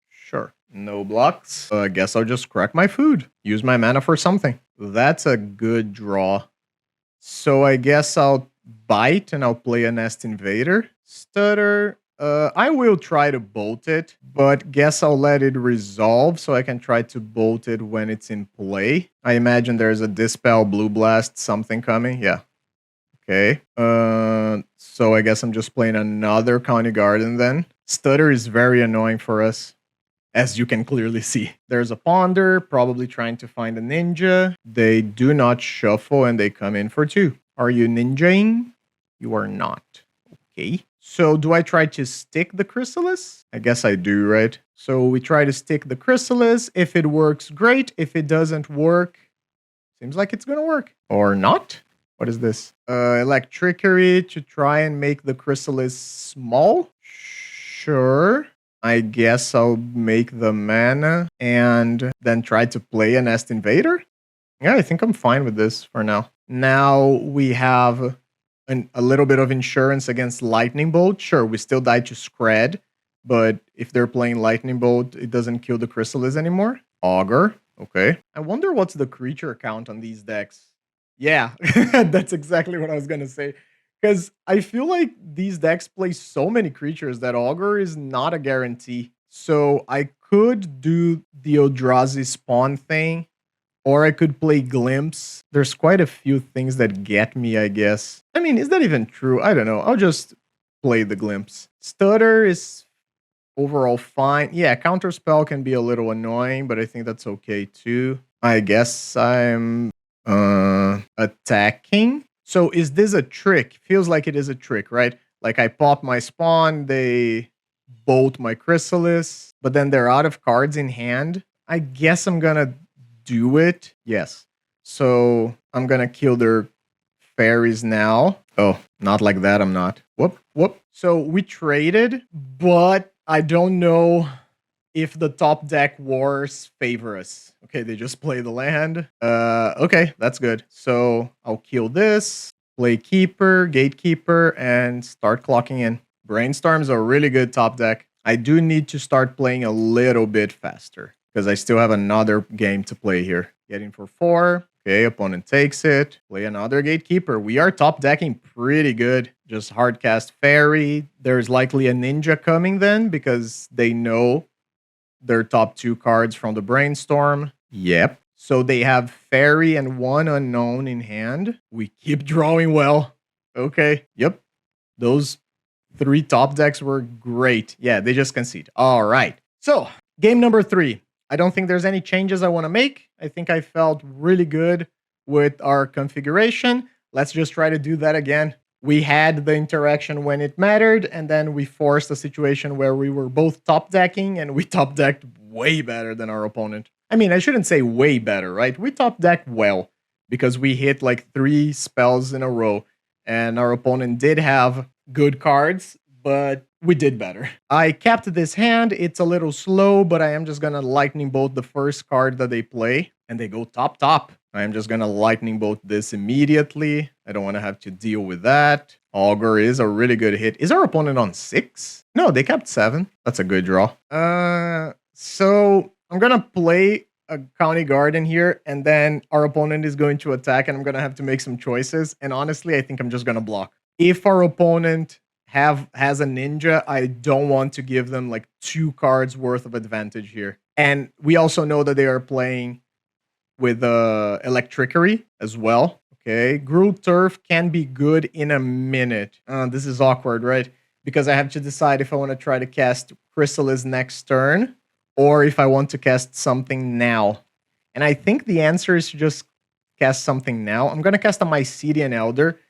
Sure. No blocks. I guess I'll just crack my food. Use my mana for something. That's a good draw. So I guess I'll bite and I'll play a Nest Invader. Stutter. I will try to bolt it, but guess I'll let it resolve so I can try to bolt it when it's in play. I imagine there's a Dispel, Blue Blast, something coming. Yeah. Okay. So I guess I'm just playing another County Garden then. Stutter is very annoying for us. As you can clearly see. There's a Ponder, probably trying to find a Ninja. They do not shuffle and they come in for 2. Are you ninjaing? You are not. Okay. So do I try to stick the Chrysalis? I guess I do, right? So we try to stick the Chrysalis. If it works, great. If it doesn't work, seems like it's going to work. Or not. What is this? Electrickery to try and make the Chrysalis small? Sure. I guess I'll make the mana and then try to play a Nest Invader. Yeah, I think I'm fine with this for now. Now we have a little bit of insurance against Lightning Bolt. Sure, we still die to Scred, but if they're playing Lightning Bolt, it doesn't kill the Chrysalis anymore. Augur, okay. I wonder what's the creature count on these decks. Yeah, that's exactly what I was going to say. Because I feel like these decks play so many creatures that Augur is not a guarantee. So I could do the Eldrazi spawn thing, or I could play Glimpse. There's quite a few things that get me, I guess. I mean, is that even true? I don't know. I'll just play the Glimpse. Stutter is overall fine. Yeah, Counterspell can be a little annoying, but I think that's okay too. I guess I'm attacking. So is this a trick? Feels like it is a trick, right? Like I pop my spawn, they bolt my Chrysalis, but then they're out of cards in hand. I guess I'm gonna do it. Yes. So I'm gonna kill their fairies now. Oh, not like that, I'm not. Whoop, whoop. So we traded, but I don't know if the top deck wars favor us. Okay, they just play the land. Okay, that's good. So I'll kill this, play Keeper, Gatekeeper, and start clocking in. Brainstorm's a really good top deck. I do need to start playing a little bit faster because I still have another game to play here. Getting for 4. Okay, opponent takes it. Play another Gatekeeper. We are top decking pretty good. Just hardcast Fairy. There's likely a Ninja coming then because they know their top 2 cards from the Brainstorm. Yep. So they have Fairy and 1 unknown in hand. We keep drawing well. Okay. Yep. Those 3 top decks were great. Yeah, they just concede. All right. So game number 3. I don't think there's any changes I want to make. I think I felt really good with our configuration. Let's just try to do that again. We had the interaction when it mattered, and then we forced a situation where we were both top decking, and we top decked way better than our opponent. I mean, I shouldn't say way better, right? We top decked well because we hit like 3 spells in a row, and our opponent did have good cards, but we did better. I kept this hand. It's a little slow, but I am just going to Lightning Bolt the first card that they play, and they go top. I am just going to Lightning Bolt this immediately. I don't want to have to deal with that. Augur is a really good hit. Is our opponent on 6? No, they kept 7. That's a good draw. So I'm going to play a County Garden here, and then our opponent is going to attack, and I'm going to have to make some choices. And honestly, I think I'm just going to block. If our opponent has a Ninja, I don't want to give them like 2 cards worth of advantage here. And we also know that they are playing with Electrickery as well. Okay, Gruul Turf can be good in a minute. This is awkward, right? Because I have to decide if I want to try to cast Chrysalis next turn or if I want to cast something now. And I think the answer is to just cast something now. I'm going to cast a Mycelian Elder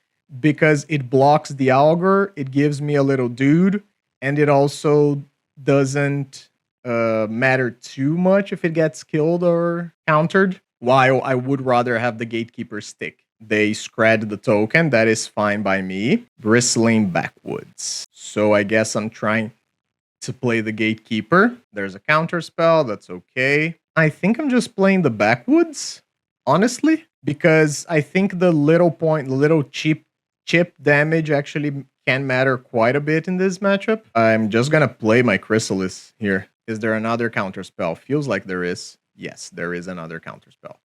because it blocks the Augur, it gives me a little dude, and it also doesn't matter too much if it gets killed or countered. While I would rather have the Gatekeeper stick. They scred the token, that is fine by me. Bristling Backwoods. So I guess I'm trying to play the Gatekeeper. There's a counter spell, that's okay. I think I'm just playing the Backwoods, honestly, because I think the little chip damage actually can matter quite a bit in this matchup. I'm just gonna play my Chrysalis here. Is there another counter spell? Feels like there is. Yes, there is another counterspell.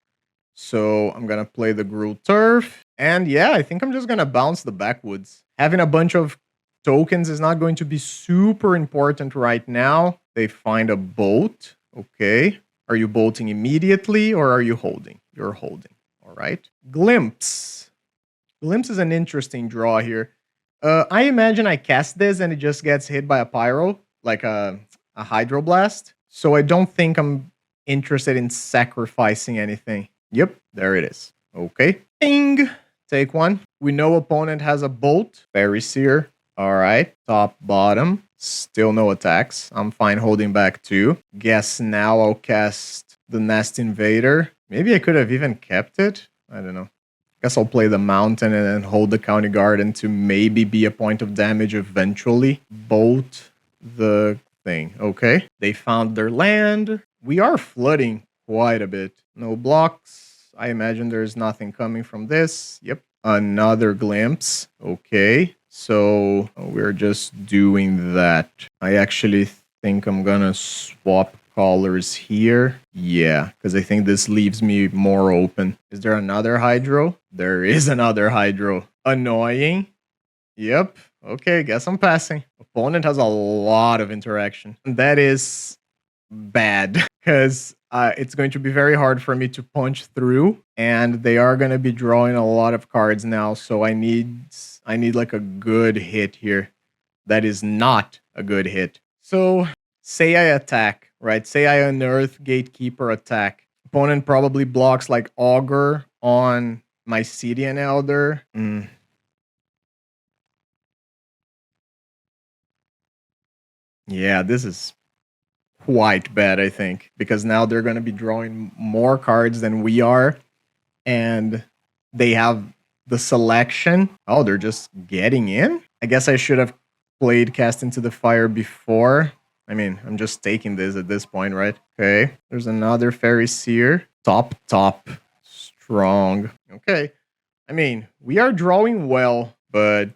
So I'm going to play the Gruul Turf. And yeah, I think I'm just going to bounce the Backwoods. Having a bunch of tokens is not going to be super important right now. They find a bolt. Okay. Are you bolting immediately or are you holding? You're holding. All right. Glimpse. Glimpse is an interesting draw here. I imagine I cast this and it just gets hit by a Pyro, like a Hydroblast. So I don't think I'm interested in sacrificing anything. Yep, there it is. Okay. Ding. Take 1. We know opponent has a bolt. Fairy Seer. All right. Top, bottom. Still no attacks. I'm fine holding back 2. Guess now I'll cast the Nest Invader. Maybe I could have even kept it. I don't know. Guess I'll play the Mountain and then hold the County Garden to maybe be a point of damage eventually. Bolt the thing. Okay. They found their land. We are flooding quite a bit. No blocks. I imagine there's nothing coming from this. Yep. Another glimpse. Okay. So we're just doing that. I actually think I'm gonna swap colors here. Yeah, because I think this leaves me more open. Is there another hydro? There is another hydro. Annoying. Yep. Okay, guess I'm passing. Opponent has a lot of interaction. That is bad because it's going to be very hard for me to punch through, and they are going to be drawing a lot of cards now. So I need like a good hit here. That is not a good hit. So say I attack, right? Say I unearth Gatekeeper attack. Opponent probably blocks like Augur on my Saidin Elder. Yeah, this is quite bad, I think, because now they're going to be drawing more cards than we are, and they have the selection. Oh, they're just getting in? I guess I should have played Cast into the Fire before. I mean, I'm just taking this at this point, right? Okay, there's another Fairy Seer. Top, strong. Okay, I mean, we are drawing well, but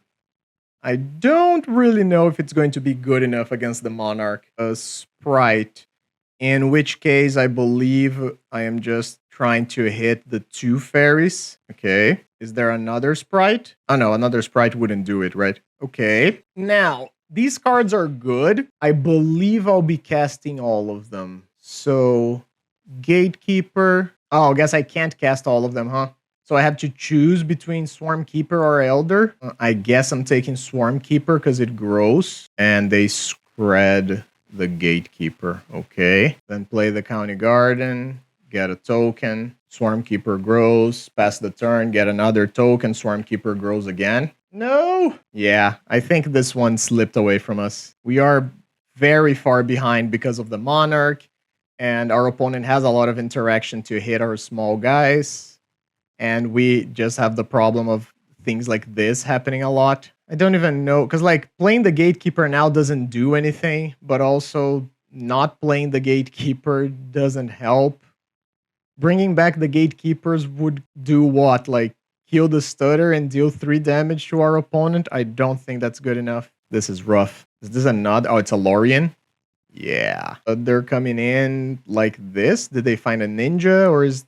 I don't really know if it's going to be good enough against the Monarch. A Sprite, in which case I believe I am just trying to hit the 2 fairies. Okay. Is there another Sprite? Oh no, another Sprite wouldn't do it, right? Okay. Now, these cards are good. I believe I'll be casting all of them. So, Gatekeeper. Oh, I guess I can't cast all of them, huh? So I have to choose between Swarmkeeper or Elder. I guess I'm taking Swarmkeeper because it grows. And they spread the Gatekeeper. Okay. Then play the County Garden. Get a token. Swarmkeeper grows. Pass the turn. Get another token. Swarmkeeper grows again. No. Yeah, I think this one slipped away from us. We are very far behind because of the Monarch. And our opponent has a lot of interaction to hit our small guys. And we just have the problem of things like this happening a lot. I don't even know, because like playing the Gatekeeper now doesn't do anything, but also not playing the Gatekeeper doesn't help. Bringing back the Gatekeepers would do what? Like kill the Stutter and deal 3 damage to our opponent? I don't think that's good enough. This is rough. Is this another? Oh, it's a Lorien? Yeah. They're coming in like this. Did they find a ninja, or is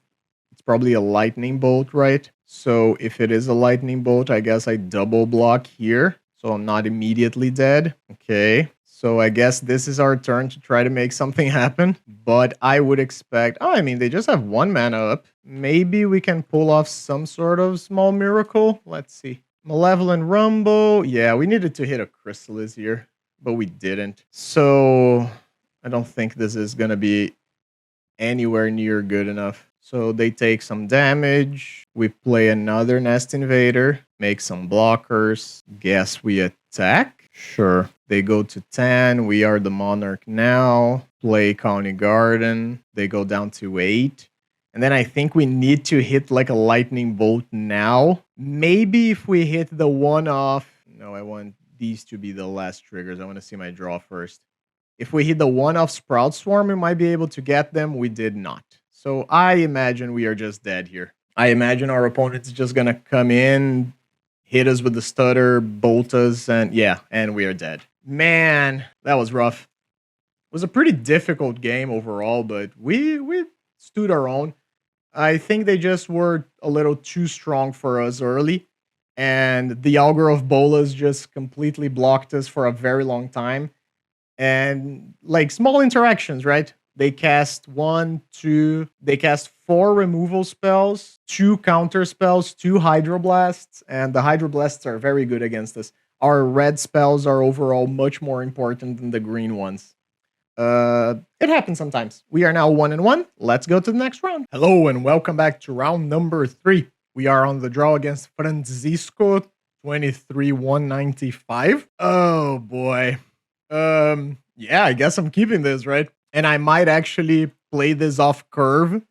probably a lightning bolt, right? So if it is a lightning bolt, I guess I double block here, so I'm not immediately dead. Okay, so I guess this is our turn to try to make something happen, but I would expect... Oh, I mean, they just have 1 mana up. Maybe we can pull off some sort of small miracle. Let's see. Malevolent Rumble. Yeah, we needed to hit a Chrysalis here, but we didn't. So I don't think this is going to be anywhere near good enough. So they take some damage. We play another Nest Invader, make some blockers. Guess we attack? Sure. They go to 10. We are the Monarch now. Play County Garden. They go down to 8. And then I think we need to hit like a lightning bolt now. Maybe if we hit the one off... No, I want these to be the last triggers. I want to see my draw first. If we hit the one off Sprout Swarm, we might be able to get them. We did not. So I imagine we are just dead here. I imagine our opponent's just going to come in, hit us with the Stutter, bolt us, and yeah, and we are dead. Man, that was rough. It was a pretty difficult game overall, but we stood our own. I think they just were a little too strong for us early, and the Augur of Bolas just completely blocked us for a very long time. And like small interactions, right? They cast 1, 2, they cast 4 removal spells, 2 counter spells, 2 Hydroblasts, and the Hydroblasts are very good against us. Our red spells are overall much more important than the green ones. It happens sometimes. We are now 1-1. Let's go to the next round. Hello and welcome back to round number 3. We are on the draw against Francisco, 23-195. Oh boy. Yeah, I guess I'm keeping this, right? And I might actually play this off curve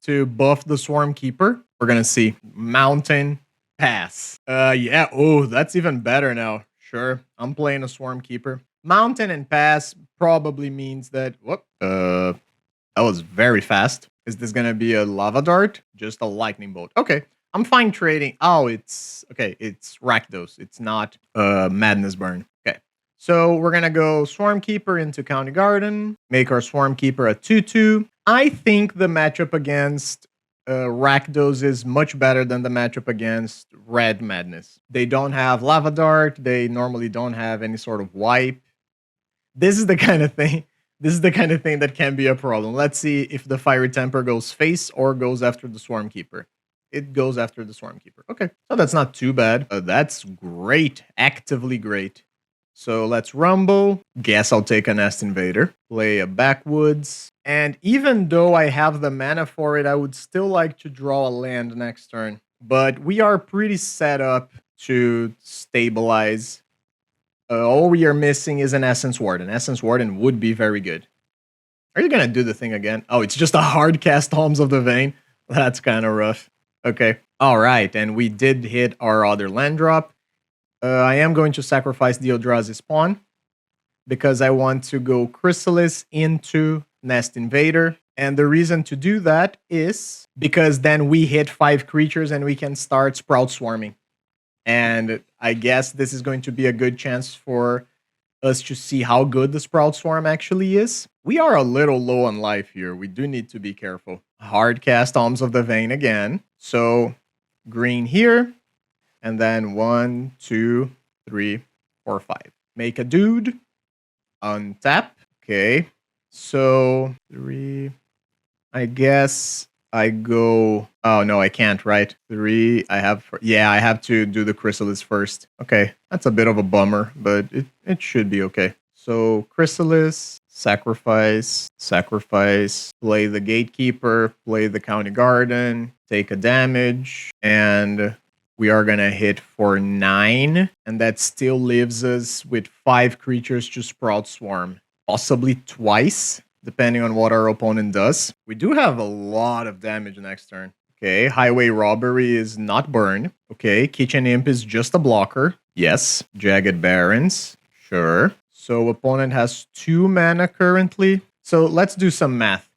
to buff the Swarmkeeper. We're gonna see. Mountain, pass. Yeah, oh, that's even better now. Sure, I'm playing a Swarmkeeper. Mountain and pass probably means that... Whoop. That was very fast. Is this gonna be a lava dart? Just a lightning bolt. Okay. I'm fine trading. Oh, it's... Okay, it's Rakdos. It's not Madness Burn. Okay. So we're gonna go Swarmkeeper into County Garden. Make our Swarmkeeper a 2/2. I think the matchup against Rakdos is much better than the matchup against Red Madness. They don't have Lava Dart. They normally don't have any sort of wipe. This is the kind of thing... This is the kind of thing that can be a problem. Let's see if the Fiery Temper goes face or goes after the Swarmkeeper. It goes after the Swarmkeeper. Okay, so that's not too bad. That's great. Actively great. So let's rumble. Guess I'll take a Nest Invader. Play a Backwoods. And even though I have the mana for it, I would still like to draw a land next turn. But we are pretty set up to stabilize. All we are missing is an Essence Warden. Essence Warden would be very good. Are you gonna do the thing again? Oh, it's just a hard cast Homes of the Vein. That's kind of rough. Okay. All right, and we did hit our other land drop. I am going to sacrifice the Eldrazi spawn because I want to go Chrysalis into Nest Invader. And the reason to do that is because then we hit 5 creatures and we can start Sprout Swarming. And I guess this is going to be a good chance for us to see how good the Sprout Swarm actually is. We are a little low on life here. We do need to be careful. Hard cast Alms of the Vein again. So green here. And then 1, 2, 3, 4, 5. Make a dude. Untap. Okay. So 3. I guess I go... Oh, no, I can't, right? 3, I have... Yeah, I have to do the Chrysalis first. Okay, that's a bit of a bummer, but it should be okay. So, Chrysalis, sacrifice, play the Gatekeeper, play the County Garden, take a damage, and we are gonna hit for 9, and that still leaves us with 5 creatures to Sprout Swarm. Possibly twice, depending on what our opponent does. We do have a lot of damage next turn. Okay, Highway Robbery is not burn. Okay, Kitchen Imp is just a blocker. Yes. Jagged Barrens. Sure. So opponent has 2 mana currently. So let's do some math.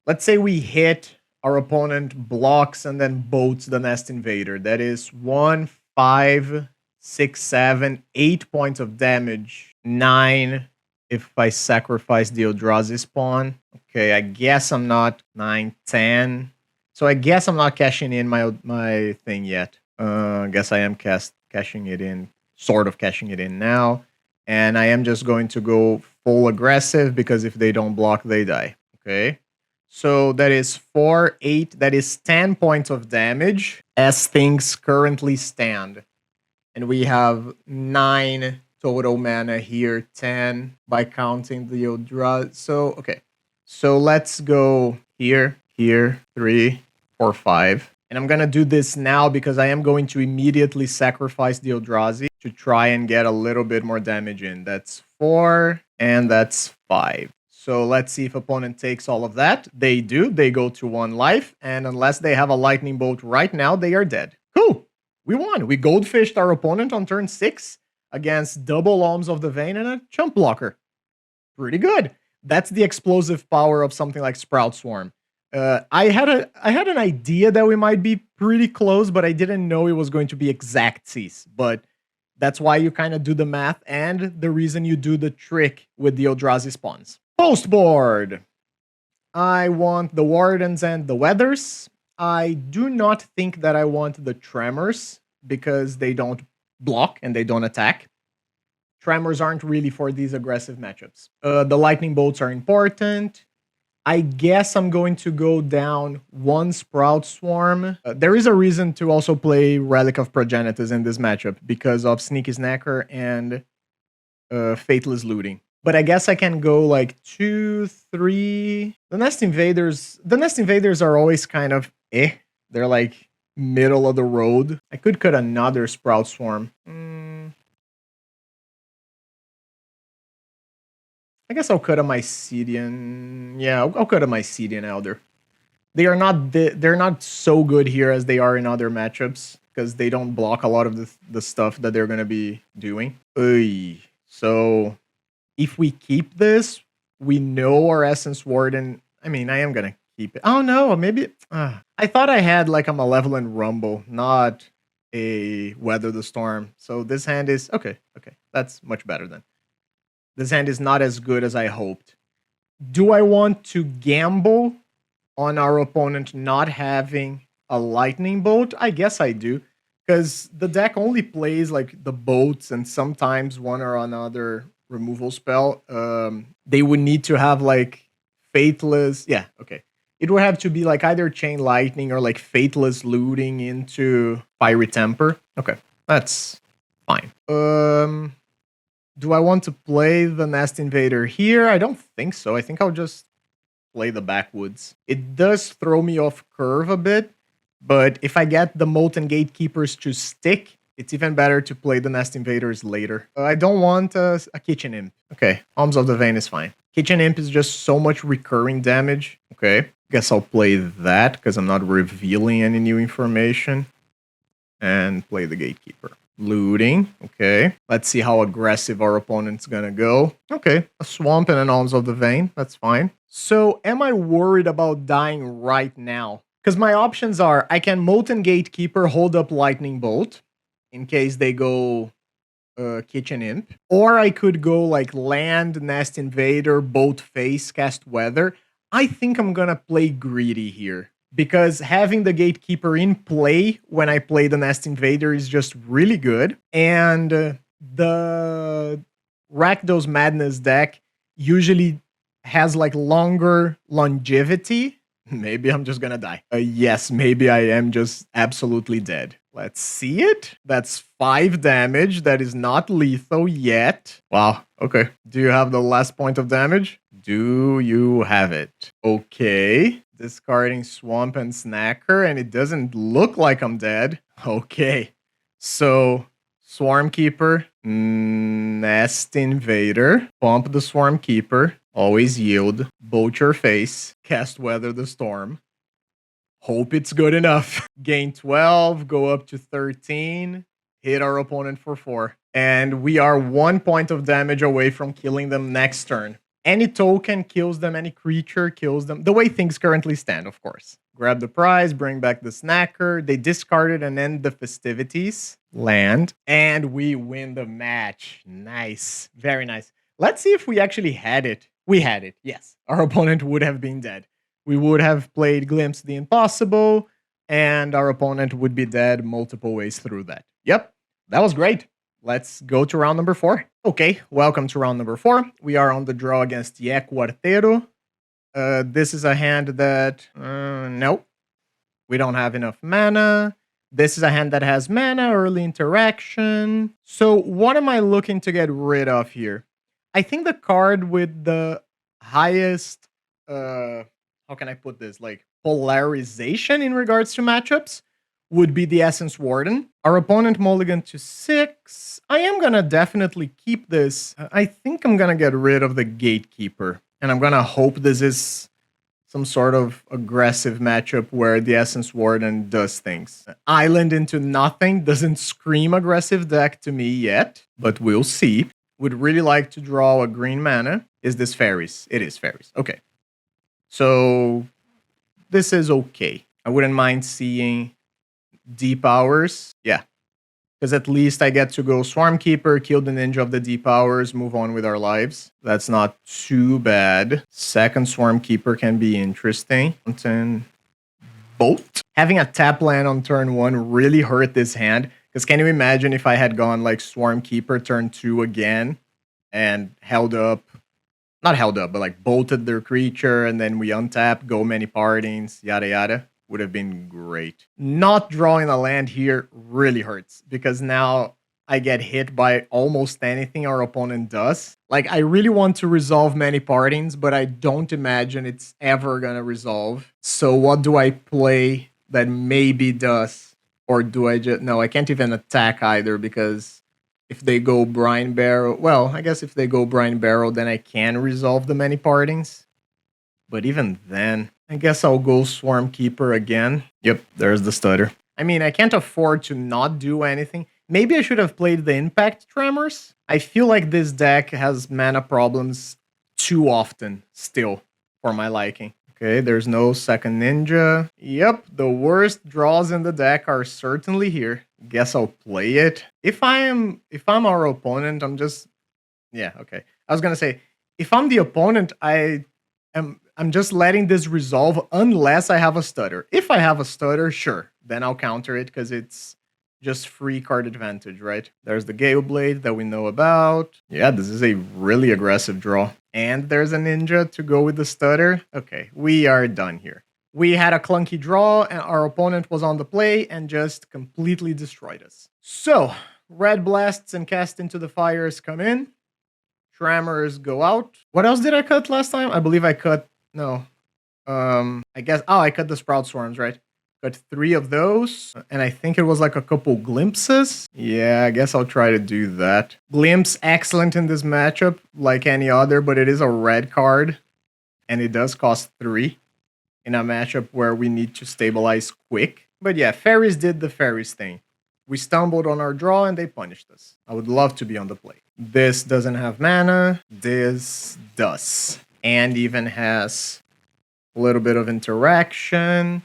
Let's say we hit, our opponent blocks and then boats the Nest Invader. That is 1, 5, 6, 7, 8 points of damage. 9 if I sacrifice the Eldrazi spawn. Okay, I guess I'm not 9, 10. So I guess I'm not cashing in my thing yet. I guess I am cashing it in, sort of cashing it in now. And I am just going to go full aggressive because if they don't block, they die. Okay. So that is 4, 8, that is 10 points of damage as things currently stand. And we have 9 total mana here, 10 by counting the Eldrazi. So, okay. So let's go here, 3, 4, 5. And I'm going to do this now because I am going to immediately sacrifice the Eldrazi to try and get a little bit more damage in. That's 4 and that's 5. So let's see if opponent takes all of that. They do. They go to 1 life. And unless they have a lightning bolt right now, they are dead. Cool. We won. We goldfished our opponent on turn 6 against double Alms of the Vein and a chump blocker. Pretty good. That's the explosive power of something like Sprout Swarm. I had an idea that we might be pretty close, but I didn't know it was going to be exact cease. But that's why you kind of do the math and the reason you do the trick with the Eldrazi spawns. Post board. I want the Wardens and the Weathers. I do not think that I want the Tremors because they don't block and they don't attack. Tremors aren't really for these aggressive matchups. The Lightning Bolts are important. I guess I'm going to go down 1 Sprout Swarm. There is a reason to also play Relic of Progenitus in this matchup because of Sneaky Snacker and Faithless Looting. But I guess I can go like 2, 3. The Nest Invaders are always kind of They're like middle of the road. I could cut another Sprout Swarm. I guess I'll cut a Mycelian. Yeah, I'll cut a Mycelian Elder. They're not so good here as they are in other matchups because they don't block a lot of the stuff that they're gonna be doing. So if we keep this, we know our Essence Warden. I mean, I am gonna keep it. Oh no, maybe. I thought I had like a Malevolent Rumble, not a Weather the Storm. So this hand is okay. Okay, that's much better then. This hand is not as good as I hoped. Do I want to gamble on our opponent not having a Lightning Bolt? I guess I do, because the deck only plays like the bolts and sometimes one or another removal spell. They would need to have like Faithless. Yeah, okay. It would have to be like either Chain Lightning or like Faithless Looting into Fiery Temper. Okay, that's fine. Do I want to play the Nest Invader here? I don't think so. I think I'll just play the Backwoods. It does throw me off curve a bit, but if I get the Molten Gatekeepers to stick, it's even better to play the Nest Invaders later. I don't want a Kitchen Imp. Okay, Alms of the Vein is fine. Kitchen Imp is just so much recurring damage. Okay, guess I'll play that because I'm not revealing any new information. And play the Gatekeeper. Looting. Okay. Let's see how aggressive our opponent's gonna go. Okay. A Swamp and an Alms of the Vein. That's fine. So, am I worried about dying right now? Because my options are, I can Molten Gatekeeper, hold up Lightning Bolt, in case they go Kitchen Imp. Or I could go like Land, Nest Invader, Bolt Face, Cast Weather. I think I'm gonna play greedy here, because having the Gatekeeper in play when I play the Nest Invader is just really good. And the Rakdos Madness deck usually has like longer longevity. Maybe I'm just gonna die. Yes, maybe I am just absolutely dead. Let's see it. That's 5 damage. That is not lethal yet. Wow, okay. Do you have the last point of damage? Do you have it? Okay. Discarding Swamp and Snacker, and it doesn't look like I'm dead. Okay. So, Swarmkeeper, Nest Invader, pump the Swarmkeeper, always yield, bolt your face, cast Weather the Storm. Hope it's good enough. Gain 12, go up to 13, hit our opponent for 4. And we are 1 point of damage away from killing them next turn. Any token kills them, any creature kills them. The way things currently stand, of course. Grab the prize, bring back the Snacker. They discard it and end the festivities. Land. And we win the match. Nice. Very nice. Let's see if we actually had it. We had it, yes. Our opponent would have been dead. We would have played Glimpse the Impossible, and our opponent would be dead multiple ways through that. Yep, that was great. Let's go to round number 4. Okay, welcome to round number 4. We are on the draw against YeahCuartero. This is a hand that... nope. We don't have enough mana. This is a hand that has mana, early interaction. So what am I looking to get rid of here? I think the card with the highest... how can I put this? Like, polarization in regards to matchups would be the Essence Warden. Our opponent mulligan to 6. I am gonna definitely keep this. I think I'm gonna get rid of the Gatekeeper. And I'm gonna hope this is some sort of aggressive matchup where the Essence Warden does things. Island into nothing doesn't scream aggressive deck to me yet, but we'll see. Would really like to draw a green mana. Is this Fairies? It is Fairies. Okay. So this is okay. I wouldn't mind seeing Deep Hours. Yeah. Because at least I get to go Swarmkeeper, kill the Ninja of the Deep Hours, move on with our lives. That's not too bad. Second Swarmkeeper can be interesting. And Bolt. Having a tap land on turn 1 really hurt this hand. Because can you imagine if I had gone like Swarmkeeper turn 2 again and held up, not held up, but like bolted their creature, and then we untap, go many partings, yada yada. Would have been great. Not drawing a land here really hurts, because now I get hit by almost anything our opponent does. Like, I really want to resolve many partings, but I don't imagine it's ever gonna resolve. So what do I play that maybe does? Or do I just... No, I can't even attack either, because if they go Brine Barrow... Well, I guess if they go Brine Barrow, then I can resolve the many partings. But even then, I guess I'll go Swarmkeeper again. Yep, there's the stutter. I mean, I can't afford to not do anything. Maybe I should have played the Impact Tremors. I feel like this deck has mana problems too often still for my liking. Okay, there's no second ninja. Yep, the worst draws in the deck are certainly here. Guess I'll play it. If I'm our opponent, I'm just... Yeah, okay. I was gonna say, if I'm the opponent, I'm just letting this resolve unless I have a stutter. If I have a stutter, sure, then I'll counter it because it's just free card advantage, right? There's the Gale Blade that we know about. Yeah, this is a really aggressive draw. And there's a ninja to go with the stutter. Okay, we are done here. We had a clunky draw, and our opponent was on the play and just completely destroyed us. So, red blasts and cast into the fires come in. Tremors go out. What else did I cut last time? I believe I cut... No. I guess... Oh, I cut the Sprout Swarms, right? Got 3 of those, and I think it was like a couple glimpses. Yeah, I guess I'll try to do that. Glimpse, excellent in this matchup, like any other, but it is a red card, and it does cost 3 in a matchup where we need to stabilize quick. But yeah, Fairies did the Fairies thing. We stumbled on our draw, and they punished us. I would love to be on the play. This doesn't have mana. This does. And even has a little bit of interaction.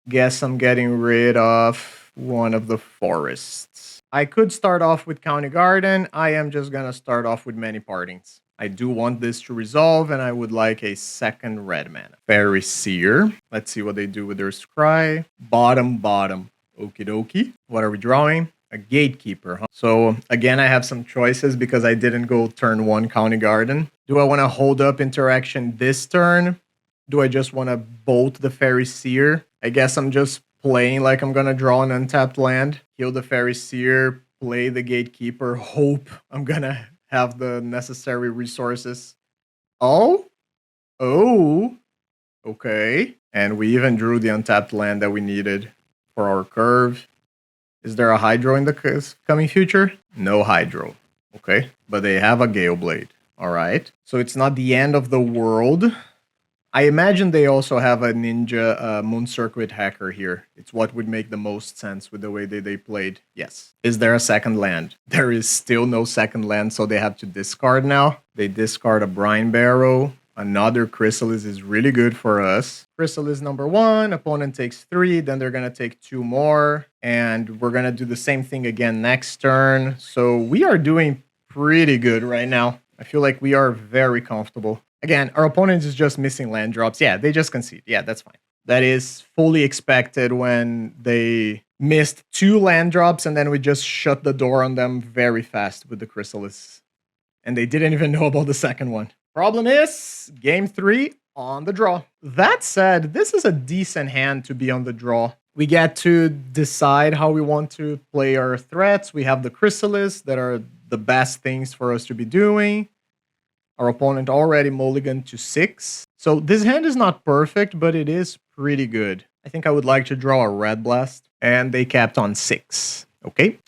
Guess I'm getting rid of one of the forests. I could start off with County Garden. I am just gonna start off with Many Partings. I do want this to resolve, and I would like a second red mana. Fairy Seer. Let's see what they do with their scry. Bottom. Okie dokie. What are we drawing? A Gatekeeper, huh? So, again, I have some choices because I didn't go turn 1 County Garden. Do I want to hold up interaction this turn? Do I just want to bolt the Fairy Seer? I guess I'm just playing like I'm gonna draw an untapped land, kill the Fairy Seer, play the Gatekeeper, hope I'm gonna have the necessary resources. Oh, okay. And we even drew the untapped land that we needed for our curve. Is there a Hydro in the coming future? No Hydro. Okay, but they have a Gale Blade. All right, so it's not the end of the world. I imagine they also have a ninja Moon Circuit Hacker here. It's what would make the most sense with the way they played. Yes. Is there a second land? There is still no second land, so they have to discard now. They discard a Brine Barrow. Another Chrysalis is really good for us. Chrysalis number 1, opponent takes 3, then they're going to take 2 more. And we're going to do the same thing again next turn. So we are doing pretty good right now. I feel like we are very comfortable. Again, our opponent is just missing land drops. Yeah, they just concede. Yeah, that's fine. That is fully expected when they missed 2 land drops and then we just shut the door on them very fast with the Chrysalis. And they didn't even know about the second one. Problem is, game 3 on the draw. That said, this is a decent hand to be on the draw. We get to decide how we want to play our threats. We have the Chrysalis that are the best things for us to be doing. Our opponent already mulliganed to 6. So this hand is not perfect, but it is pretty good. I think I would like to draw a Red Blast. And they capped on 6. Okay.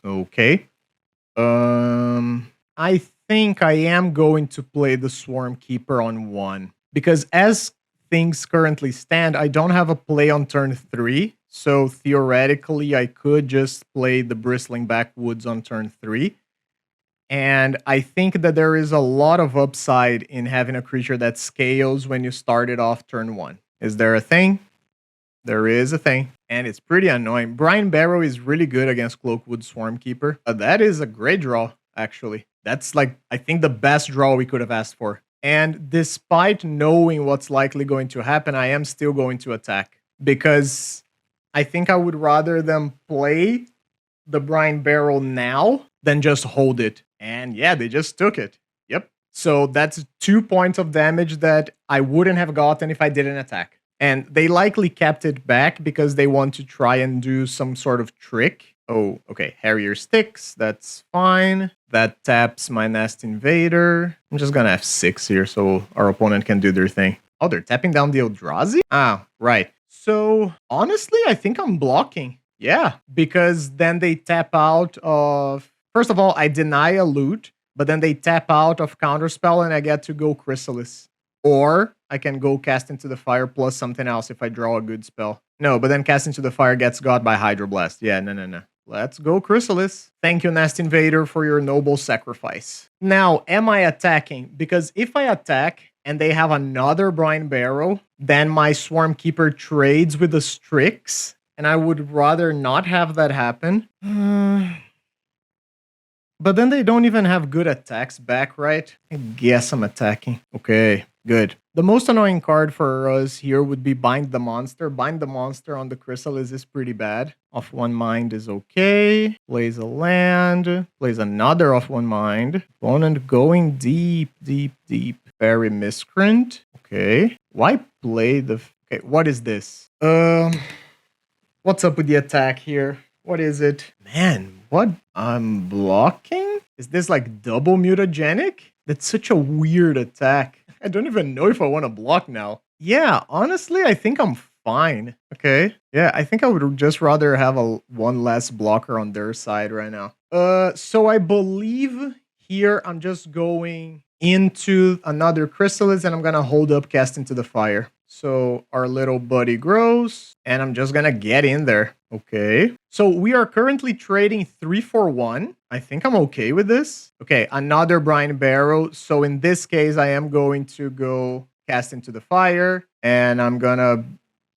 I think I am going to play the Swarmkeeper on 1. Because as things currently stand, I don't have a play on turn 3. So theoretically, I could just play the Bristling Backwoods on turn 3. And I think that there is a lot of upside in having a creature that scales when you start it off turn 1. Is there a thing? There is a thing. And it's pretty annoying. Brine Barrow is really good against Cloakwood Swarmkeeper. That is a great draw, actually. That's like, I think, the best draw we could have asked for. And despite knowing what's likely going to happen, I am still going to attack. Because I think I would rather them play the Brine Barrow now than just hold it. And yeah, they just took it. Yep. So that's 2 points of damage that I wouldn't have gotten if I didn't attack. And they likely kept it back because they want to try and do some sort of trick. Oh, okay. Harrier Sticks. That's fine. That taps my Nest Invader. I'm just gonna F6 here so our opponent can do their thing. Oh, they're tapping down the Eldrazi? Ah, right. So honestly, I think I'm blocking. Yeah, because then they tap out of... First of all, I deny a loot, but then they tap out of Counterspell and I get to go Chrysalis. Or I can go Cast into the Fire plus something else if I draw a good spell. No, but then Cast into the Fire gets got by Hydroblast. Yeah, no. Let's go, Chrysalis. Thank you, Nest Invader, for your noble sacrifice. Now, am I attacking? Because if I attack and they have another Brine Barrow, then my Swarmkeeper trades with the Strix, and I would rather not have that happen. But then they don't even have good attacks back, right? I guess I'm attacking. Okay, good. The most annoying card for us here would be Bind the Monster. Bind the Monster on the Chrysalis is pretty bad. Off one mind is okay. Plays a land. Plays another off one mind. Opponent going deep, deep, deep. Very Miscreant. Okay. Why play the... Okay, what is this? What's up with the attack here? What is it? Man, what? I'm blocking? Is this like double mutagenic? That's such a weird attack. I don't even know if I want to block now. Yeah, honestly, I think I'm fine. Okay. Yeah, I think I would just rather have one less blocker on their side right now. So I believe here I'm just going into another Chrysalis and I'm gonna hold up Cast into the Fire. So our little buddy grows and I'm just gonna get in there. Okay. So we are currently trading 3 for 1. I think I'm okay with this. Okay, another Brine Barrow. So in this case, I am going to go Cast into the Fire and I'm gonna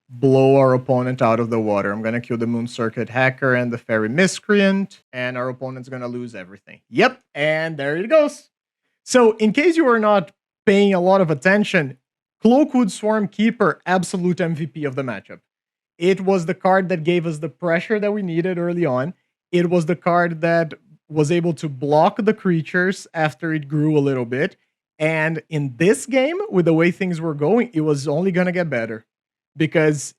blow our opponent out of the water. I'm gonna kill the Moon Circuit Hacker and the Fairy Miscreant, and our opponent's gonna lose everything. Yep, and there it goes. So in case you are not paying a lot of attention, Cloakwood Swarmkeeper, absolute MVP of the matchup. It was the card that gave us the pressure that we needed early on. It was the card that was able to block the creatures after it grew a little bit. And in this game, with the way things were going, it was only going to get better. Because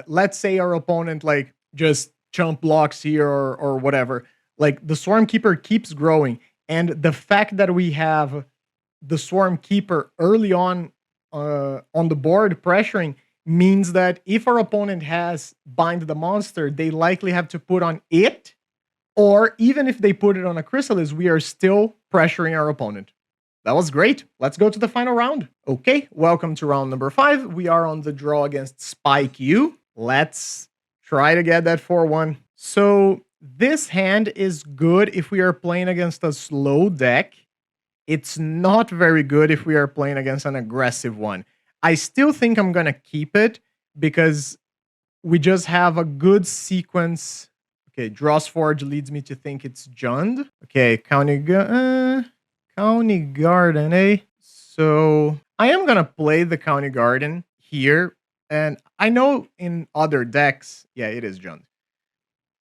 let's say our opponent like just chump blocks here or whatever. Like the Swarmkeeper keeps growing. And the fact that we have the Swarmkeeper early on the board pressuring means that if our opponent has Bind the Monster, they likely have to put on it, or even if they put it on a Chrysalis, we are still pressuring our opponent. That was great. Let's go to the final round. Okay, welcome to round number 5. We are on the draw against SpikeYou. Let's try to get that 4-1. So this hand is good if we are playing against a slow deck. It's not very good if we are playing against an aggressive one. I still think I'm going to keep it because we just have a good sequence. Okay, Dross Forge leads me to think it's Jund. Okay, County Garden, eh? So I am going to play the County Garden here. And I know in other decks, yeah, it is Jund.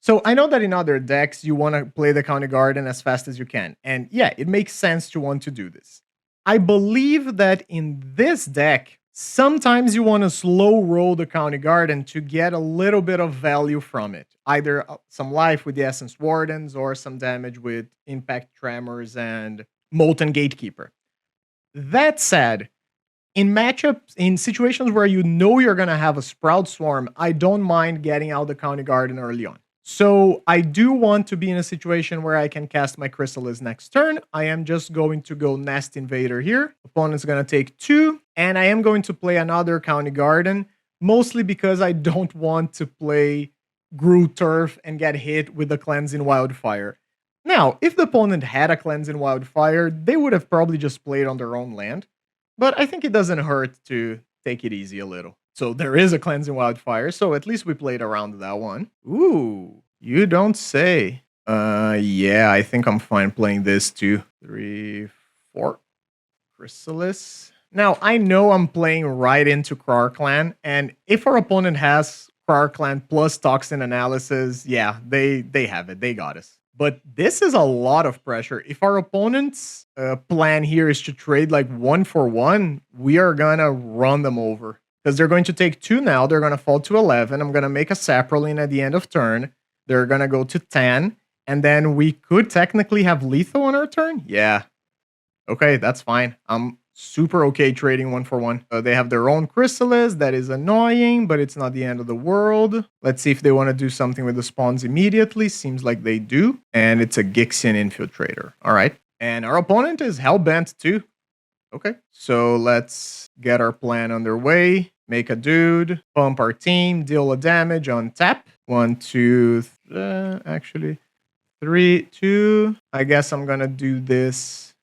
So I know that in other decks, you want to play the County Garden as fast as you can. And yeah, it makes sense to want to do this. I believe that in this deck, sometimes you want to slow roll the County Garden to get a little bit of value from it. Either some life with the Essence Wardens or some damage with Impact Tremors and Molten Gatekeeper. That said, in matchups, in situations where you know you're going to have a Sprout Swarm, I don't mind getting out the County Garden early on. So I do want to be in a situation where I can cast my Chrysalis next turn. I am just going to go Nest Invader here. Opponent's going to take 2. And I am going to play another County Garden, mostly because I don't want to play Grew Turf and get hit with the Cleansing Wildfire. Now, if the opponent had a Cleansing Wildfire, they would have probably just played on their own land. But I think it doesn't hurt to take it easy a little. So there is a Cleansing Wildfire, so at least we played around that one. Ooh, you don't say. Yeah, I think I'm fine playing this too. 3, 4. Chrysalis. Now, I know I'm playing right into Krark-Clan, and if our opponent has Krark-Clan plus Toxin Analysis, yeah, they have it. They got us. But this is a lot of pressure. If our opponent's plan here is to trade like 1 for 1, we are gonna run them over. Because they're going to take 2 now. They're going to fall to 11. I'm going to make a Saproline at the end of turn. They're going to go to 10. And then we could technically have lethal on our turn. Yeah. Okay, that's fine. I'm super okay trading 1 for 1. They have their own Chrysalis. That is annoying, but it's not the end of the world. Let's see if they want to do something with the spawns immediately. Seems like they do. And it's a Gixian Infiltrator. All right. And our opponent is Hellbent too. Okay, so let's get our plan underway. Make a dude, pump our team, deal a damage on tap. 1, 2, Actually, 3, 2. I guess I'm gonna do this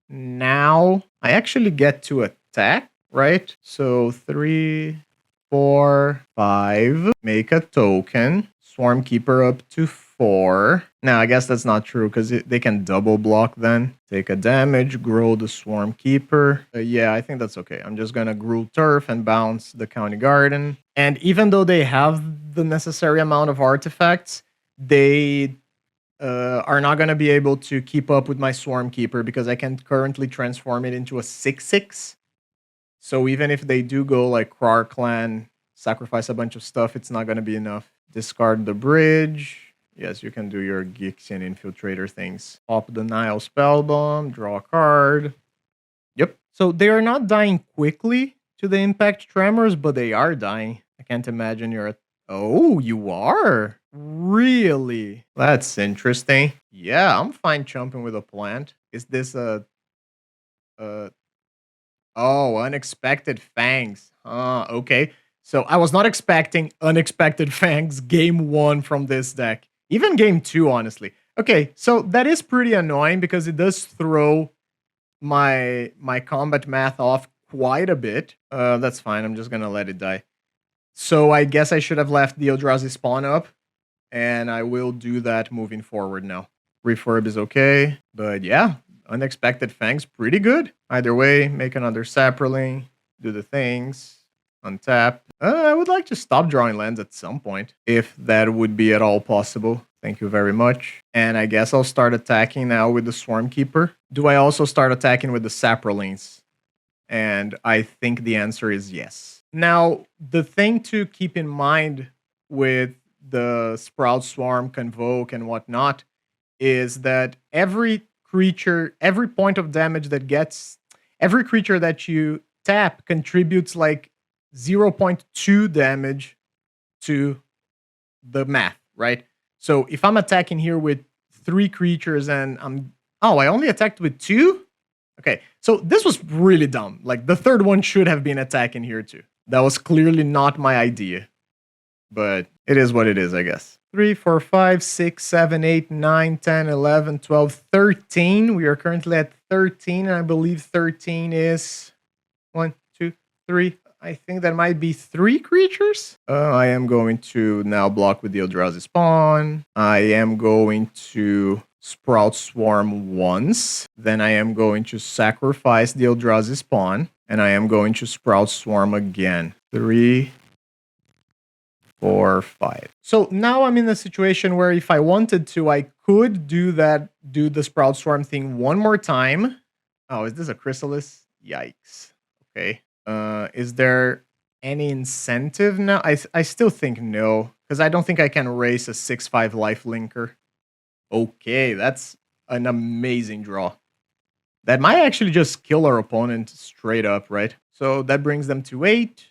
now. I actually get to attack, right? So 3, 4, 5. Make a token. Swarmkeeper up to 4. Now, I guess that's not true because they can double block then. Take a damage, grow the Swarmkeeper. Yeah, I think that's okay. I'm just going to Gruul Turf and bounce the County Garden. And even though they have the necessary amount of artifacts, they are not going to be able to keep up with my Swarmkeeper because I can currently transform it into a 6/6. So even if they do go like Krar Clan, sacrifice a bunch of stuff, it's not going to be enough. Discard the bridge. Yes, you can do your Gixien Infiltrator things. Pop the Nile Spellbomb, draw a card. Yep. So they are not dying quickly to the Impact Tremors, but they are dying. I can't imagine you're at... Oh, you are? Really? That's interesting. Yeah, I'm fine jumping with a plant. Is this a... Oh, Unexpected Fangs. Okay. So I was not expecting Unexpected Fangs game 1 from this deck. Even game 2, honestly. Okay, so that is pretty annoying because it does throw my combat math off quite a bit. That's fine. I'm just going to let it die. So I guess I should have left the Eldrazi spawn up. And I will do that moving forward now. Refurb is okay. But yeah, Unexpected Fangs, pretty good. Either way, make another Saproling, do the things, untap. I would like to stop drawing lands at some point, if that would be at all possible. Thank you very much. And I guess I'll start attacking now with the Swarmkeeper. Do I also start attacking with the Saprolings? And I think the answer is yes. Now, the thing to keep in mind with the Sprout Swarm, Convoke, and whatnot is that every creature, every point of damage that gets, every creature that you tap contributes like 0.2 damage to the math, right? So if I'm attacking here with 3 creatures and I only attacked with 2? Okay, so this was really dumb. Like the third one should have been attacking here too. That was clearly not my idea. But it is what it is, I guess. 3, 4, 5, 6, 7, 8, 9, 10, 11, 12, 13. We are currently at 13, and I believe 13 is 1, 2, 3. I think that might be 3 creatures. I am going to now block with the Eldrazi spawn. I am going to Sprout Swarm once. Then I am going to sacrifice the Eldrazi spawn. And I am going to Sprout Swarm again. 3, 4, 5. So now I'm in a situation where if I wanted to, I could do the Sprout Swarm thing one more time. Oh, is this a Chrysalis? Yikes. Okay. Is there any incentive now? I still think no, because I don't think I can raise a 6/5 lifelinker. Okay, that's an amazing draw. That might actually just kill our opponent straight up, right? So that brings them to 8.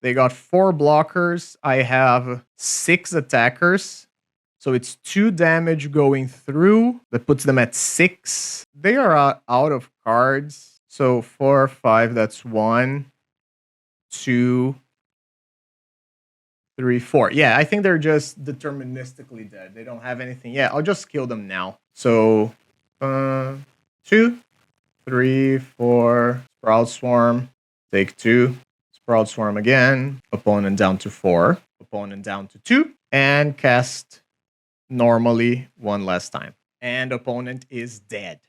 They got 4 blockers. I have 6 attackers. So it's 2 damage going through. That puts them at 6. They are out of cards. So 4, 5, that's 1, 2, 3, 4. Yeah, I think they're just deterministically dead. They don't have anything. Yeah, I'll just kill them now. So 2, 3, 4, Sprout Swarm, take 2. Sprout Swarm again, opponent down to 4, opponent down to 2, and cast normally one last time. And opponent is dead.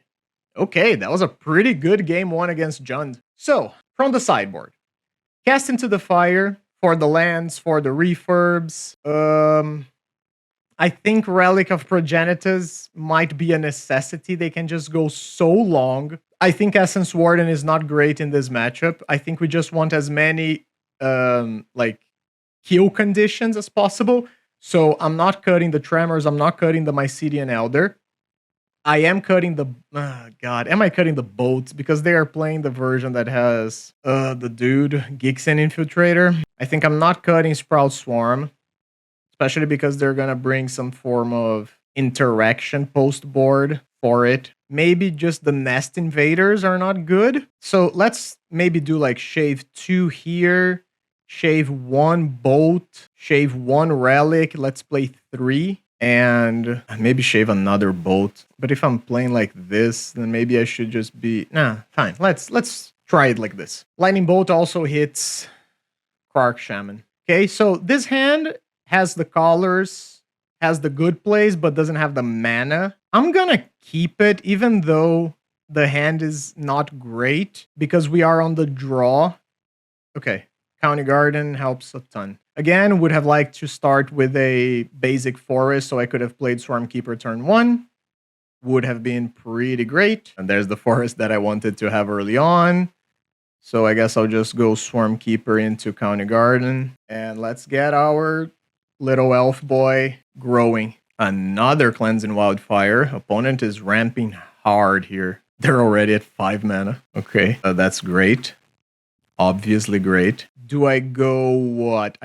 Okay, that was a pretty good game 1 against Jund. So, from the sideboard, cast into the fire for the lands, for the refurbs. I think Relic of Progenitus might be a necessity. They can just go so long. I think Essence Warden is not great in this matchup. I think we just want as many like kill conditions as possible. So I'm not cutting the Tremors. I'm not cutting the Mycelian Elder. I am cutting the... God, am I cutting the Boats? Because they are playing the version that has the dude, Gixien Infiltrator. I think I'm not cutting Sprout Swarm. Especially because they're going to bring some form of interaction post-board for it. Maybe just the Nest Invaders are not good. So let's maybe do like shave 2 here. Shave 1 Boat. Shave 1 Relic. Let's play 3. and maybe shave another bolt. But if I'm playing like this, then maybe I should just be... Nah, fine. Let's try it like this. Lightning Bolt also hits Quark Shaman. Okay, so this hand has the colors, has the good plays, but doesn't have the mana. I'm gonna keep it, even though the hand is not great, because we are on the draw. Okay, County Garden helps a ton. Again, would have liked to start with a basic forest, so I could have played Swarmkeeper turn 1. Would have been pretty great. And there's the forest that I wanted to have early on. So I guess I'll just go Swarmkeeper into County Garden. And let's get our little elf boy growing. Another Cleansing Wildfire. Opponent is ramping hard here. They're already at 5 mana. Okay, that's great. Obviously great. Do I go what?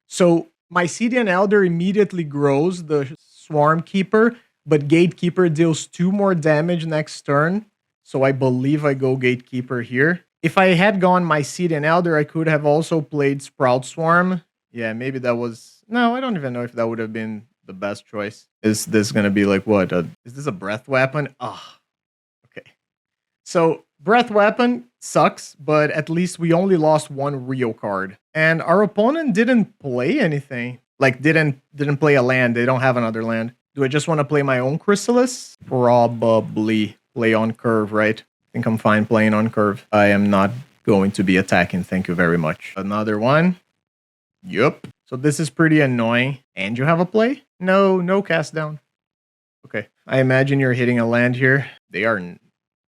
So my Cedian Elder immediately grows the Swarmkeeper, but Gatekeeper deals 2 more damage next turn. So I believe I go Gatekeeper here. If I had gone my Cedian Elder, I could have also played Sprout Swarm. Yeah, maybe that was... No, I don't even know if that would have been the best choice. Is this going to be like what? Is this a breath weapon? Ah, okay. So breath weapon sucks, but at least we only lost 1 real card. And our opponent didn't play anything. Like, didn't play a land. They don't have another land. Do I just want to play my own Chrysalis? Probably play on curve, right? I think I'm fine playing on curve. I am not going to be attacking. Thank you very much. Another one. Yup. So this is pretty annoying. And you have a play? No cast down. Okay. I imagine you're hitting a land here. They are...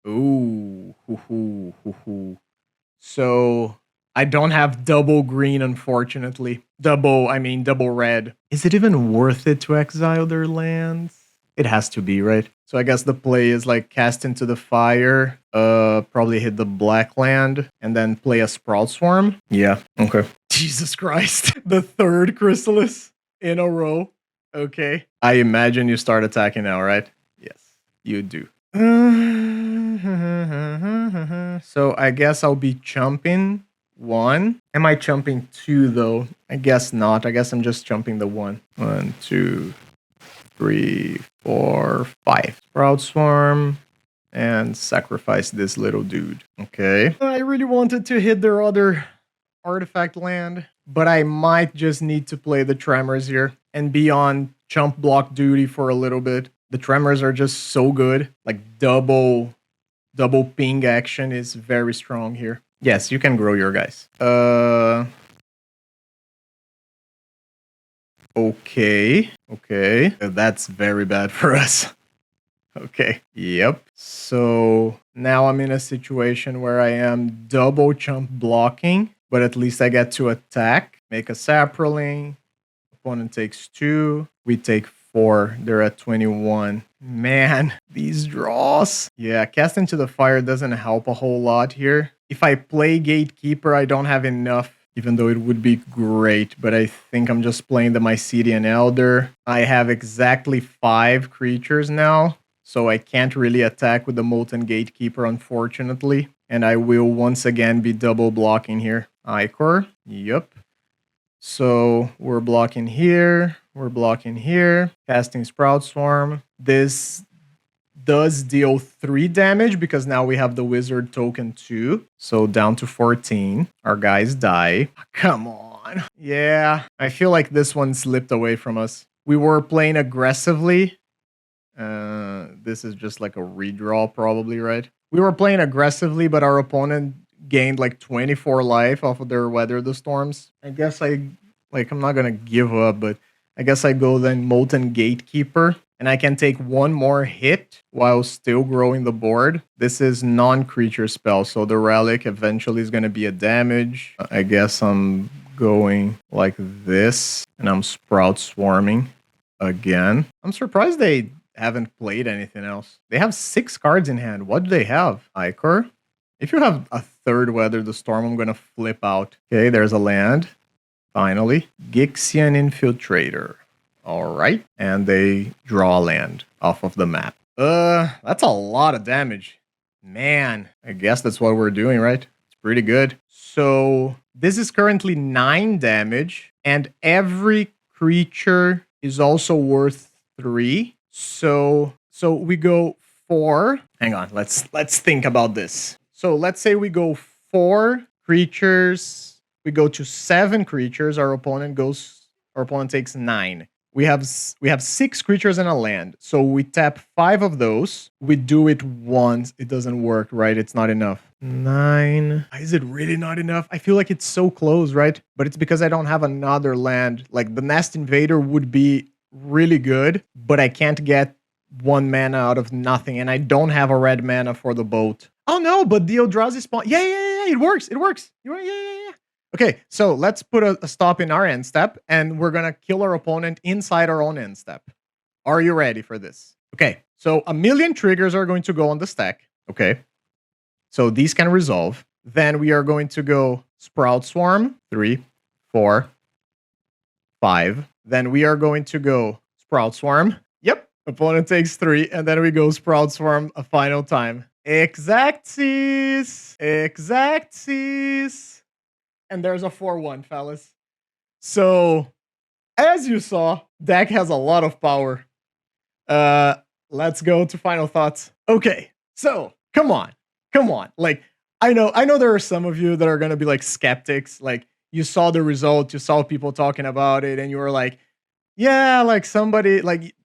Ooh. So I don't have double green, unfortunately. Double red. Is it even worth it to exile their lands? It has to be, right? So I guess the play is like cast into the fire, probably hit the black land, and then play a Sprout Swarm. Yeah, okay. Jesus Christ. The 3rd Chrysalis in a row. Okay. I imagine you start attacking now, right? Yes, you do. So I guess I'll be chumping 1. Am I chumping 2 though? I guess not. I guess I'm just chumping the 1. 1, 2, 3, 4, 5. Sprout Swarm and sacrifice this little dude. Okay. I really wanted to hit their other artifact land, but I might just need to play the Tremors here and be on chump block duty for a little bit. The Tremors are just so good. Like double ping action is very strong here. Yes, you can grow your guys. Okay. That's very bad for us. Okay. Yep. So now I'm in a situation where I am double chump blocking, but at least I get to attack. Make a Saproling. Opponent takes 2. We take 4. They're at 21. Man, these draws. Yeah, Cast into the Fire doesn't help a whole lot here. If I play Gatekeeper, I don't have enough, even though it would be great, but I think I'm just playing the Mycelian Elder. I have exactly 5 creatures now, so I can't really attack with the Molten Gatekeeper, unfortunately. And I will once again be double blocking here. Icor, yep. So we're blocking here, casting Sprout Swarm. This does deal 3 damage because now we have the Wizard token too. So down to 14. Our guys die. Come on. Yeah, I feel like this one slipped away from us. We were playing aggressively. This is just like a redraw probably, right? We were playing aggressively, but our opponent gained like 24 life off of their Weather the Storms. I guess I'm not gonna give up, but I guess I go then Molten Gatekeeper, and I can take 1 more hit while still growing the board. This is non-creature spell, so the Relic eventually is gonna be a damage. I guess I'm going like this, and I'm Sprout Swarming again. I'm surprised they haven't played anything else. They have 6 cards in hand. What do they have? Icor? If you have a 3rd Weather the Storm, I'm gonna flip out. Okay, there's a land. Finally, Gixian Infiltrator. All right, and they draw a land off of the map. That's a lot of damage. Man, I guess that's what we're doing, right? It's pretty good. So this is currently 9 damage, and every creature is also worth 3. So we go 4. Hang on, let's think about this. So let's say we go 4 creatures. We go to 7 creatures. Our opponent takes 9. We have 6 creatures and a land. So we tap 5 of those. We do it once. It doesn't work, right? It's not enough. 9. Is it really not enough? I feel like it's so close, right? But it's because I don't have another land. Like the Nest Invader would be really good, but I can't get 1 mana out of nothing, and I don't have a red mana for the boat. Oh no, but the Eldrazi spawn. Yeah, it works. Yeah. Okay, so let's put a stop in our end step, and we're gonna kill our opponent inside our own end step. Are you ready for this? Okay, so a million triggers are going to go on the stack. Okay, so these can resolve. Then we are going to go Sprout Swarm, 3, 4, 5. Then we are going to go Sprout Swarm. Yep, opponent takes 3, and then we go Sprout Swarm a final time. Exactsies! And there's a 4-1, fellas. So, as you saw, deck has a lot of power. Let's go to final thoughts. Okay, so, come on. Like, I know there are some of you that are going to be like skeptics. Like, you saw the result, you saw people talking about it, and you were like, yeah, like somebody, like,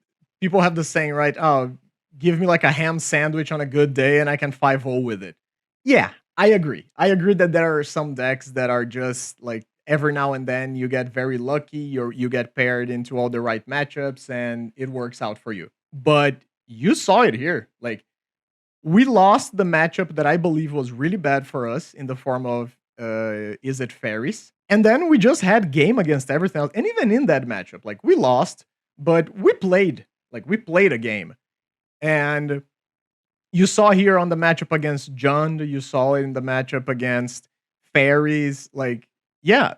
people have the saying, right? Oh, give me like a ham sandwich on a good day and I can 5-0 with it. Yeah, I agree. I agree that there are some decks that are just like every now and then you get very lucky, you get paired into all the right matchups and it works out for you. But you saw it here. Like, we lost the matchup that I believe was really bad for us in the form of Is It Fairies? And then we just had game against everything else. And even in that matchup, like, we lost, but we played. Like, we played a game. And you saw here on the matchup against Jund, you saw it in the matchup against Fairies. Like, yeah,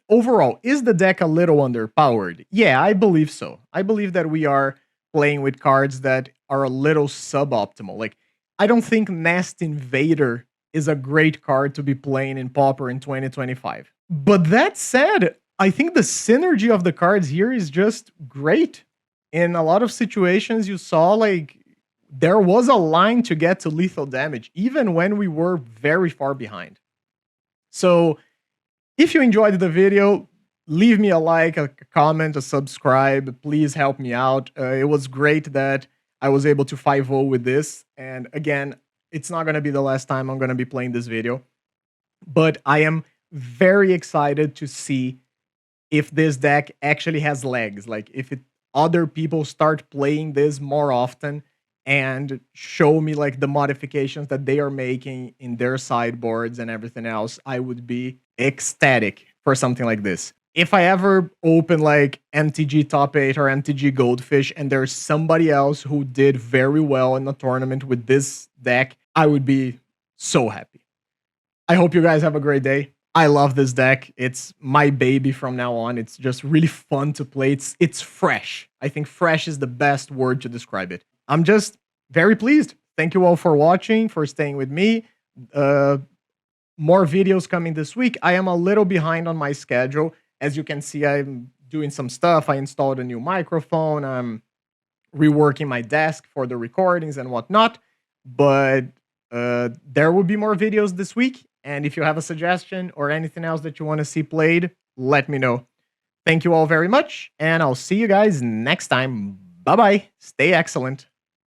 overall, is the deck a little underpowered? Yeah, I believe so. I believe that we are playing with cards that are a little suboptimal. Like, I don't think Nest Invader is a great card to be playing in Pauper in 2025. But that said, I think the synergy of the cards here is just great. In a lot of situations, you saw, like, there was a line to get to lethal damage, even when we were very far behind. So, if you enjoyed the video, leave me a like, a comment, a subscribe. Please help me out. It was great that I was able to 5-0 with this. And again, it's not going to be the last time I'm going to be playing this video. But I am very excited to see if this deck actually has legs. Like, if other people start playing this more often and show me like the modifications that they are making in their sideboards and everything else, I would be ecstatic for something like this. If I ever open like MTG Top 8 or MTG Goldfish and there's somebody else who did very well in the tournament with this deck, I would be so happy. I hope you guys have a great day. I love this deck. It's my baby from now on. It's just really fun to play. It's fresh. I think fresh is the best word to describe it. I'm just very pleased. Thank you all for watching, for staying with me. More videos coming this week. I am a little behind on my schedule. As you can see, I'm doing some stuff. I installed a new microphone. I'm reworking my desk for the recordings and whatnot. But there will be more videos this week. And if you have a suggestion or anything else that you want to see played, let me know. Thank you all very much. And I'll see you guys next time. Bye-bye. Stay excellent.